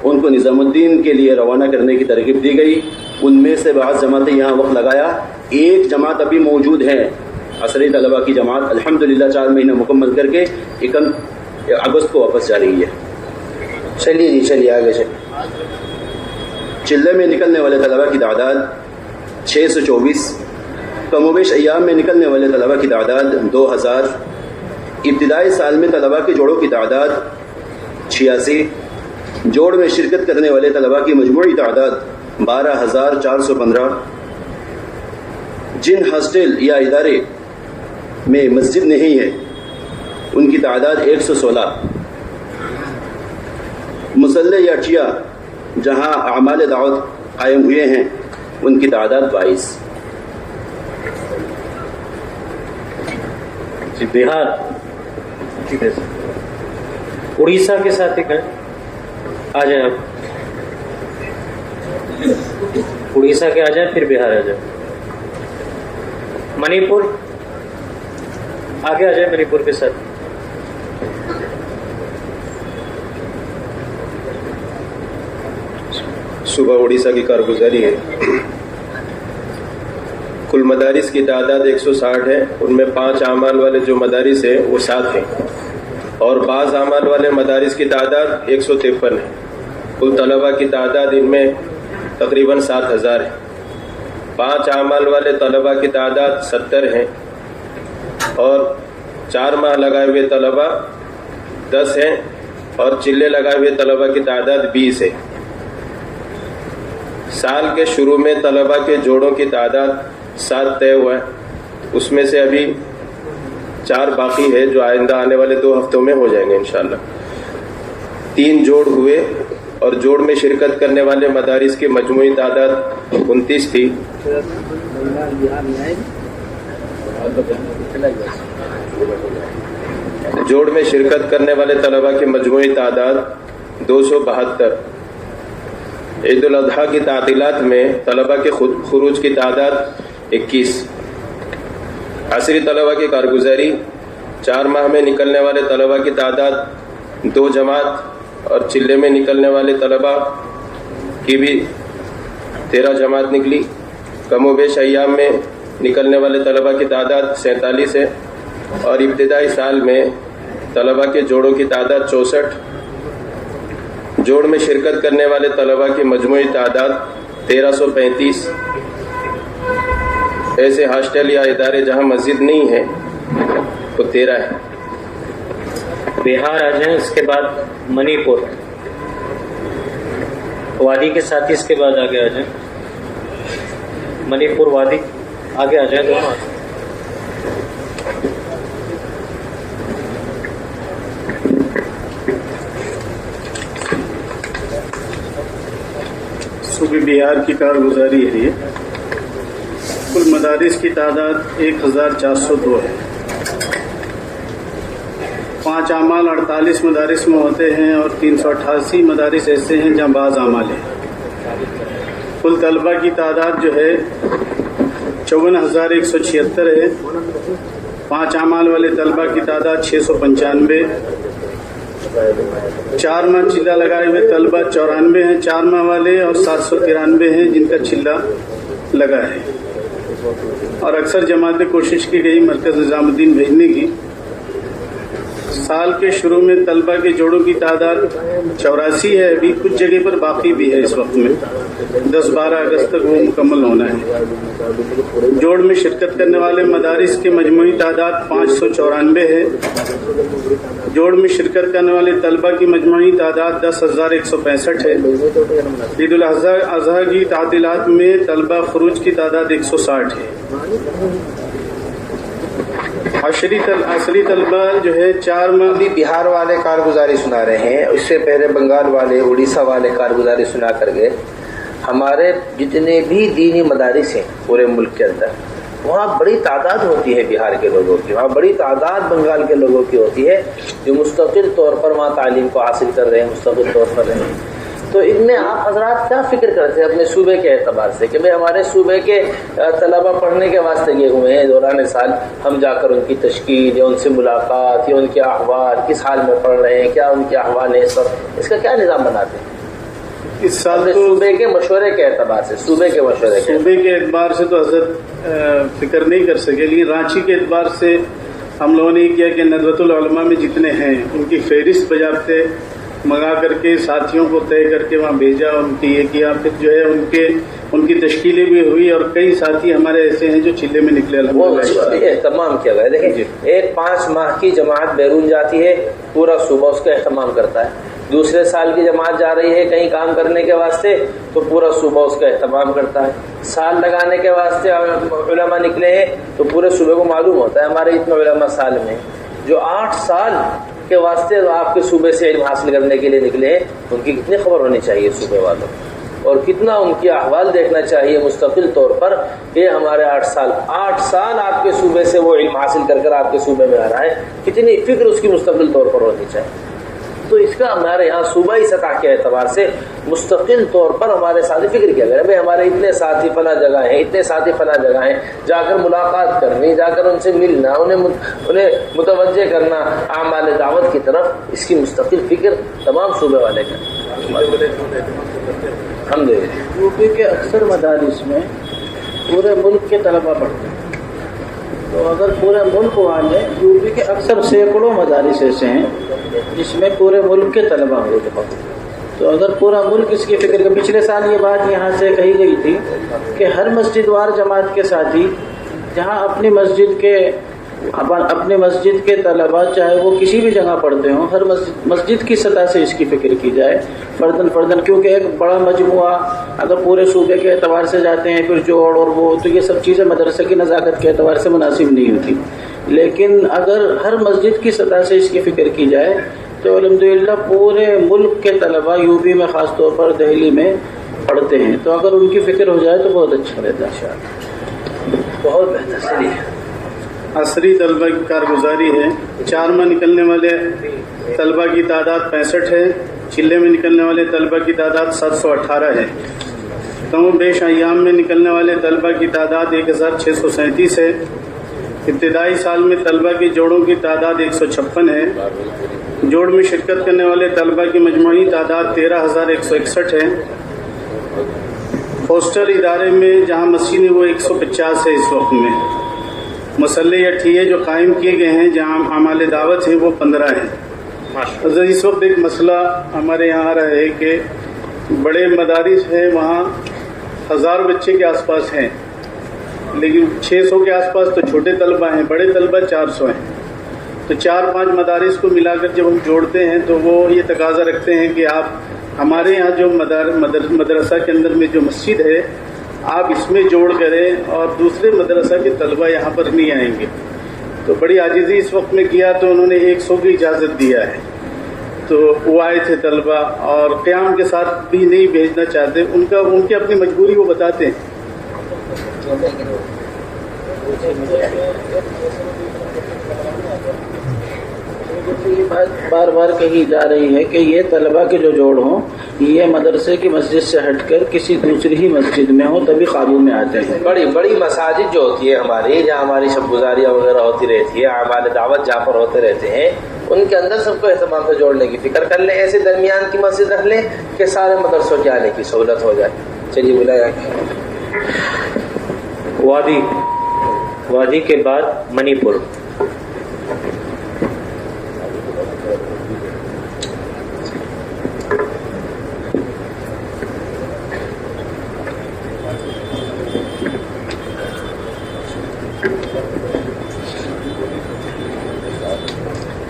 S12: ان کو نظام الدین کے لیے روانہ کرنے کی ترغیب دی گئی. ان میں سے بعض جماعتیں یہاں وقت لگایا. ایک جماعت ابھی موجود ہے عصری طلباء کی جماعت، الحمدللہ 4 مہینہ مکمل کر کے 1 اگست کو واپس جا رہی ہے. چلیے آگے چلیے. چلے میں نکلنے والے طلباء کی تعداد 624. کم و بیش ایام میں نکلنے والے طلباء کی تعداد 2000. ابتدائی سال میں طلباء کے جوڑوں کی تعداد 86. جوڑ میں شرکت کرنے والے طلباء کی مجموعی تعداد 12,415. جن ہاسٹل یا ادارے میں مسجد نہیں ہے ان کی تعداد 116. مسلح یا اٹھیا جہاں اعمال دعوت قائم ہوئے ہیں ان کی تعداد 22.
S5: بہار، اڑیسہ کے ساتھ ایک آ جائیں آپ. اڑیسہ کے آ جائیں پھر بہار آ جائیں. منی پور آگے آ جائیں. منی پور کے ساتھ
S13: صوبہ اڑیسہ کی کارگزاری ہے. کل مدارس کی تعداد 160 ہے. ان میں 5 اعمال والے جو مدارس ہیں وہ 7 ہیں اور بعض اعمال والے مدارس کی تعداد 153 ہے. کل طلباء کی تعداد ان میں تقریباً 7000 ہے. 5 اعمال والے طلباء کی تعداد 70 ہیں اور 4 ماہ لگائے ہوئے طلباء 10 ہیں اور چلے لگائے ہوئے طلباء کی تعداد 20 ہے. سال کے شروع میں طلباء کے جوڑوں کی تعداد 7 طے ہوا ہے. اس میں سے ابھی 4 باقی ہے جو آئندہ آنے والے 2 ہفتوں میں ہو جائیں گے انشاءاللہ. 3 جوڑ ہوئے اور جوڑ میں شرکت کرنے والے مدارس کی مجموعی تعداد 29 تھی. جوڑ میں شرکت کرنے والے طلباء کی مجموعی تعداد 272. عید الاضحیٰ کی تعطیلات میں طلباء کے خروج کی تعداد 21. عصری طلباء کی کارگزاری 4 ماہ میں نکلنے والے طلباء کی تعداد 2 جماعت اور چلے میں نکلنے والے طلباء کی بھی 13 جماعت نکلی. کم و بیش ایام میں نکلنے والے طلباء کی تعداد 47 ہے اور ابتدائی سال میں طلباء کے جوڑوں کی تعداد 64. جوڑ میں شرکت کرنے والے طلباء کی مجموعی تعداد 1335. ایسے ہاسٹل یا ادارے جہاں مسجد نہیں ہے وہ 13 ہے.
S5: بہار آ جائیں، اس کے بعد منی پور، وادی کے ساتھ اس کے بعد آگے آ جائیں. منی پور وادی آگے آ جائیں دونوں.
S14: صوبے بہار کی کارگزاری ہے. یہ کل مدارس کی تعداد 1402 ہے. 5 اعمال 48 مدارس میں ہوتے ہیں اور 388 مدارس ایسے ہیں جہاں بعض اعمال ہیں. کل طلباء کی تعداد جو ہے 54,176 ہے. 5 اعمال والے طلباء کی تعداد 695. 4 ماہ چلہ لگائے ہوئے طلباء 94 ہیں 4 ماہ والے، اور 793 ہیں جن کا چلہ لگا ہے. اور اکثر جماعتیں کوشش کی گئی مرکز نظام الدین بھیجنے کی. سال کے شروع میں طلباء کے جوڑوں کی تعداد 84 ہے. ابھی کچھ جگہ پر باقی بھی ہے. اس وقت میں 10-12 اگست تک وہ مکمل ہونا ہے. جوڑ میں شرکت کرنے والے مدارس کی مجموعی تعداد 594 ہے. جوڑ میں شرکت کرنے والے طلباء کی مجموعی تعداد 10,165 ہے. عید الاضحیٰ کی تعطیلات میں طلباء خروج کی تعداد 160 ہے. عصری طلباء جو ہے 4 ماہ.
S1: ابھی بہار والے کارگزاری سنا رہے ہیں، اس سے پہلے بنگال والے، اڑیسہ والے کارگزاری سنا کر گئے. ہمارے جتنے بھی دینی مدارس ہیں پورے ملک کے اندر، وہاں بڑی تعداد ہوتی ہے بہار کے لوگوں کی، وہاں بڑی تعداد بنگال کے لوگوں کی ہوتی ہے جو مستقل طور پر وہاں تعلیم کو حاصل کر رہے ہیں، مستقل طور پر رہے ہیں. تو ان میں آپ حضرات کیا فکر کرتے ہیں اپنے صوبے کے اعتبار سے کہ بھئی ہمارے صوبے کے طلبہ پڑھنے کے واسطے گئے ہوئے ہیں دوران سال، ہم جا کر ان کی تشکیل یا ان سے ملاقات یا ان کے احوال، کس حال میں پڑھ رہے ہیں، کیا ان کے احوال ہیں، اس کا کیا نظام بناتے ہیں
S14: اس سال؟
S1: صوبے کے مشورے کے اعتبار سے، صوبے کے
S14: اعتبار سے تو حضرت فکر نہیں کر سکے، لیکن رانچی کے اعتبار سے ہم لوگوں نے کیا کہ ندوۃ العلماء میں جتنے ہیں ان کی فہرست بجاتے منگا کر کے ساتھیوں کو طے کر کے وہاں بھیجا، ان کی یہ کیا، پھر جو ہے ان کی تشکیلیں بھی ہوئی اور کئی ساتھی ہمارے ایسے ہیں جو چلے میں نکلے.
S1: اہتمام کیا گیا. دیکھیں ایک 5 ماہ کی جماعت بیرون جاتی ہے، پورا صوبہ اس کا اہتمام کرتا ہے. دوسرے سال کی جماعت جا رہی ہے کہیں کام کرنے کے واسطے تو پورا صوبہ اس کا اہتمام کرتا ہے. سال لگانے کے واسطے علماء نکلے ہیں تو پورے صوبے کو معلوم ہوتا ہے ہمارے اتنے علماء سال میں. جو 8 سال کے واسطے آپ کے صوبے سے علم حاصل کرنے کے لیے نکلے ہیں، ان کی کتنی خبر ہونی چاہیے صوبے والوں، اور کتنا ان کی احوال دیکھنا چاہیے مستقل طور پر کہ ہمارے 8 سال آپ کے صوبے سے وہ علم حاصل کر کر آپ کے صوبے میں آ رہا ہے، کتنی فکر اس کی مستقل طور پر ہونی چاہیے. تو اس کا ہمارے یہاں صوبائی سطح کے اعتبار سے مستقل طور پر ہمارے ساتھ فکر کیا گیا. بھائی ہمارے اتنے ساتھی فلاں جگہ ہیں، اتنے ساتھی فلاں جگہ ہیں، جا کر ملاقات کرنی، جا کر ان سے ملنا، انہیں متوجہ کرنا اعمال دعوت کی طرف، اس کی مستقل فکر تمام صوبے والے کا. الحمدللہ
S7: یو پی کے اکثر مدارس میں پورے ملک کے طلباء پڑھتے ہیں. تو اگر پورے ملک والے، یو پی کے اکثر سینکڑوں مدارس ایسے ہیں جس میں پورے ملک کے طلباء ہوتے ہیں. تو اگر پورا ملک اس کی فکر کر، پچھلے سال یہ بات یہاں سے کہی گئی تھی کہ ہر مسجد وار جماعت کے ساتھی جہاں اپنی مسجد کے طلباء چاہے وہ کسی بھی جگہ پڑھتے ہوں، ہر مسجد کی سطح سے اس کی فکر کی جائے فردن، کیونکہ ایک بڑا مجموعہ اگر پورے صوبے کے اعتبار سے جاتے ہیں پھر جوڑ اور وہ، تو یہ سب چیزیں مدرسے کی نزاکت کے اعتبار سے مناسب نہیں ہوتی. لیکن اگر ہر مسجد کی سطح سے اس کی فکر کی جائے تو الحمدللہ پورے ملک کے طلباء یوپی میں خاص طور پر دہلی میں پڑھتے ہیں، تو اگر ان کی فکر ہو جائے تو بہت اچھا رہتا ہے انشاءاللہ، بہت بہتر صحیح ہے۔
S14: عصری طلبہ کی کارگزاری ہے، 4 ماہ نکلنے والے طلبہ کی تعداد 65 ہے، چلے میں نکلنے والے طلبہ کی تعداد 718 ہے، کم و بیش ایام میں نکلنے والے طلبہ کی تعداد 1637 ہے، ابتدائی سال میں طلبہ کے جوڑوں کی تعداد 156 ہے، جوڑ میں شرکت کرنے والے طلبہ کی مجموعی تعداد 13,161 ہے، ہاسٹل ادارے میں جہاں مسجد ہے وہ 150 ہے اس وقت میں، مسلح یا ٹھیے جو قائم کیے گئے ہیں جہاں اعمال دعوت ہیں وہ 15 ہیں۔ اس وقت ایک مسئلہ ہمارے یہاں آ رہا ہے کہ بڑے مدارس ہیں وہاں 1000 بچے کے آس پاس ہیں، لیکن 600 کے آس پاس تو چھوٹے طلبہ ہیں، بڑے طلبہ 400 ہیں، تو 4-5 مدارس کو ملا کر جب ہم جوڑتے ہیں تو وہ یہ تقاضا رکھتے ہیں کہ آپ ہمارے یہاں جو مدرسہ کے اندر میں جو مسجد ہے آپ اس میں جوڑ کریں اور دوسرے مدرسہ کے طلبہ یہاں پر نہیں آئیں گے، تو بڑی عاجزی اس وقت میں کیا تو انہوں نے 100 کی اجازت دیا ہے، تو وہ آئے تھے طلبہ اور قیام کے ساتھ بھی نہیں بھیجنا چاہتے، ان کی اپنی مجبوری وہ بتاتے ہیں۔
S7: یہ بات بار بار کہی جا رہی ہے کہ یہ طلبہ کے جو جوڑ ہوں یہ مدرسے کی مسجد سے ہٹ کر کسی دوسری ہی مسجد میں ہوں تبھی قابو میں آتے ہیں۔
S1: بڑی بڑی مساجد جو ہوتی ہے ہماری، جہاں ہماری شب گزاریاں وغیرہ ہوتی رہتی ہے، اعمال دعوت جہاں پر ہوتے رہتے ہیں، ان کے اندر سب کو اہتمام سے جوڑنے کی فکر کر لیں، ایسے درمیان کی مسجد رکھ لیں کہ سارے مدرسوں کے آنے کی سہولت ہو جائے۔ چلیے بلایا
S5: وادی کے بعد منی پور۔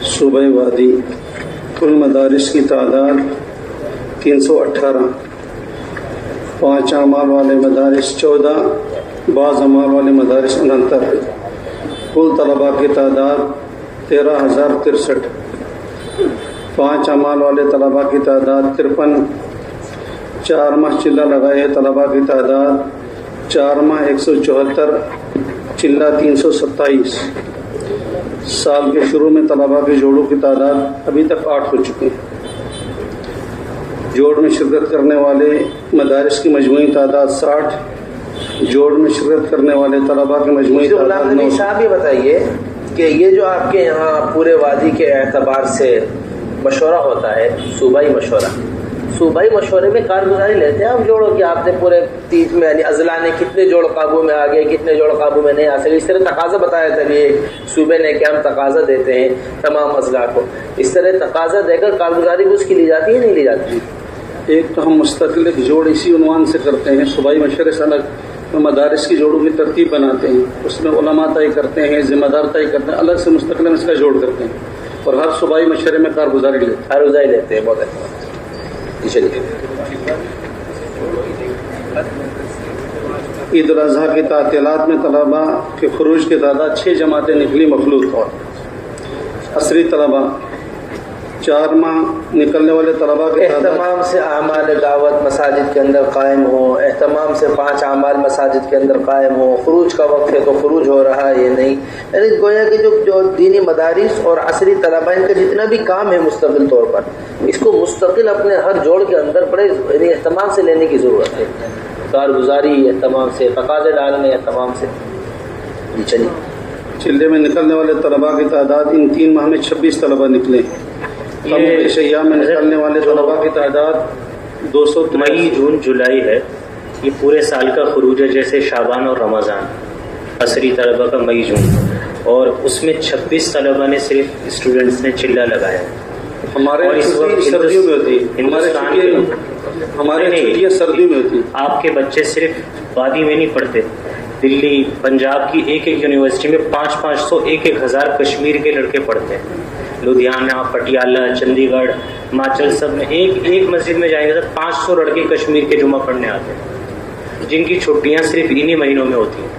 S14: صوبہ وادی کل مدارس کی تعداد 318، 5 اعمال والے مدارس 14، بعض اعمال والے مدارس 69، کل طلباء کی تعداد 13,063، 5 اعمال والے طلباء کی تعداد 53، 4 ماہ چلہ لگائے طلباء کی تعداد 4 ماہ 174، چلہ 327۔ سال کے شروع میں طلباء کے جوڑوں کی تعداد ابھی تک 8 ہو چکی ہے، جوڑ میں شرکت کرنے والے مدارس کی مجموعی تعداد 60، جوڑ میں شرکت کرنے والے طلباء کی مجموعی تعداد 9۔
S1: صاحب یہ بتائیے کہ یہ جو آپ کے یہاں پورے وادی کے اعتبار سے مشورہ ہوتا ہے، صوبائی مشورے میں کارگزاری لیتے ہیں آپ جوڑوں کی؟ آپ نے پورے 30 میں یعنی اضلاع نے کتنے جوڑ قابو میں آ گئے، کتنے جوڑ قابو میں نہیں آ سکے، اس طرح تقاضا بتایا تھا کہ صوبے نے کہ ہم تقاضا دیتے ہیں تمام اضلاع کو، اس طرح تقاضا دے کر کارگزاری اس کی لی جاتی ہے نہیں لی جاتی؟
S2: ایک تو ہم مستقل ایک جوڑ اسی عنوان سے کرتے ہیں، صوبائی مشورے سے الگ مدارس کی جوڑوں کی ترتیب بناتے ہیں، اس میں علماء طے کرتے ہیں، ذمہ دار طے کرتے ہیں، الگ سے مستقل اس کا جوڑ کرتے ہیں اور ہر صوبائی مشورے میں کارگزاری لیتے ہیں۔
S1: بہت اچھا، چلیے۔
S14: عید الاضحیٰ کی تعطیلات میں طلباء کے خروج کی تعداد 6 جماعتیں نکلی مخلوط طور۔ عصری طلباء 4 ماہ نکلنے والے طلباء کے
S1: اہتمام سے اعمال دعوت مساجد کے اندر قائم ہو، اہتمام سے 5 اعمال مساجد کے اندر قائم ہو، خروج کا وقت ہے تو خروج ہو رہا ہے یہ نہیں، یعنی گویا کہ جو دینی مدارس اور عصری طلباء ان کا جتنا بھی کام ہے مستقل طور پر اس کو مستقل اپنے ہر جوڑ کے اندر بڑے یعنی اہتمام سے لینے کی ضرورت ہے، کارگزاری اہتمام سے، تقاضے ڈالنے اہتمام سے۔ چلیے۔
S14: چلے میں نکلنے والے طلباء کی تعداد ان 3 ماہ میں 26 طلباء نکلے۔ ایام میں نکلنے والے طلباء کی تعداد 200۔
S5: مئی، جون، جولائی ہے، یہ پورے سال کا خروج ہے، جیسے شعبان اور رمضان۔ عصری طلباء کا مئی جون، اور اس میں 26 طلباء نے صرف اسٹوڈنٹس نے چلہ لگایا۔
S14: ہمارے سردیوں میں ہوتی ہے، ہمارے چھٹیاں سردیوں میں ہوتی۔
S5: آپ کے بچے صرف وادی میں نہیں پڑھتے، دلی، پنجاب کی ایک یونیورسٹی میں 500 1,000 کشمیر کے لڑکے پڑھتے ہیں، لدھیانہ، پٹیالہ، چندی گڑھ، ہماچل، سب میں ایک مسجد میں جائیں گے تو 500 لڑکے کشمیر کے جمعہ پڑھنے آتے ہیں، جن کی چھٹیاں صرف انہی مہینوں میں ہوتی ہیں۔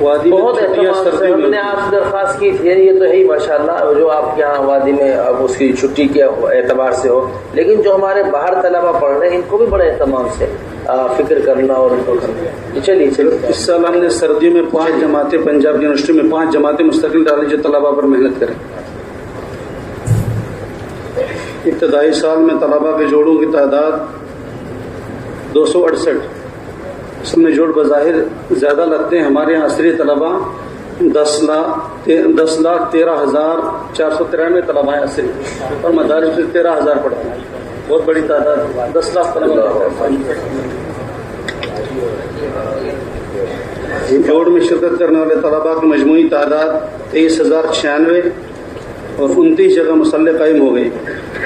S14: وادی میں
S1: بہت
S14: چھٹیاں
S1: اہتمام سے
S14: سردیوں
S1: ہم
S14: میں
S1: نے آپ سے درخواست کی تھی، یہ تو ہے ہی ماشاءاللہ جو آپ کے یہاں وادی میں اب اس کی چھٹی کے اعتبار سے ہو، لیکن جو ہمارے باہر طلبہ پڑھ رہے ہیں ان کو بھی بڑے اہتمام سے فکر کرنا اور ان کو کرنا. چلیے
S14: اس سال ہم نے سردیوں میں 5 جماعتیں پنجاب یونیورسٹی میں 5 جماعتیں مستقل ڈالی جو طلبہ پر محنت کریں. ابتدائی سال میں طلبہ کے جوڑوں کی تعداد 268. اس میں جوڑ بظاہر زیادہ لگتے ہیں. ہمارے یہاں عصری طلبہ 10,13,493 طلبہ ہیں عصری، اور مدارس میں 13,000 پڑھا ہے. بہت بڑی تعداد ہے. 10 لاکھ طلبہ. جوڑ میں شرکت کرنے والے طلبہ کی مجموعی تعداد 23,096 اور 29 جگہ مسلح قائم ہو گئی.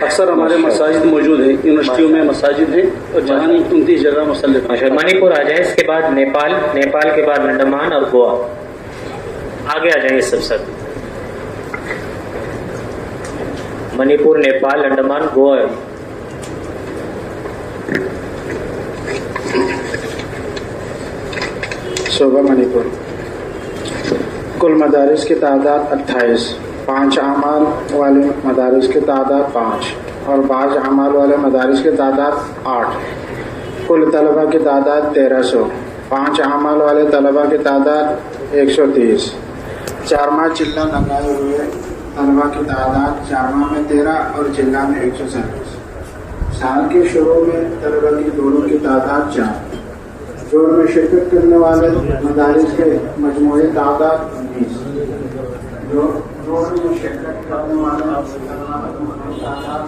S14: اکثر ہمارے مساجد موجود ہیں، یونیورسٹیوں میں مساجد ہیں، اور جہاں 29 جگہ مسلح.
S5: منی پور آ جائیں، اس کے بعد نیپال، نیپال کے بعد انڈمان اور گوا. آگے آ جائیں سب منی پور، نیپال، انڈمان، گوا.
S7: صوبہ منی پور کل مدارس کی تعداد 28، 5 اعمال والے مدارس کی تعداد 5 اور بعض اعمال والے مدارس کی تعداد 8. کل طلبہ کی تعداد 1300، 5 اعمال والے طلبہ کی تعداد 130. چارماہ چلہ لگائے ہوئے طلبہ کی تعداد چارماہ میں 13 اور چلہ میں 137. سال کے شروع میں طلبہ کی جوڑوں کی تعداد 4. جوڑ میں شرکت کرنے والے مدارس کے مجموعی تعداد 19. جوڑ میں شرکت کرنے والے تعداد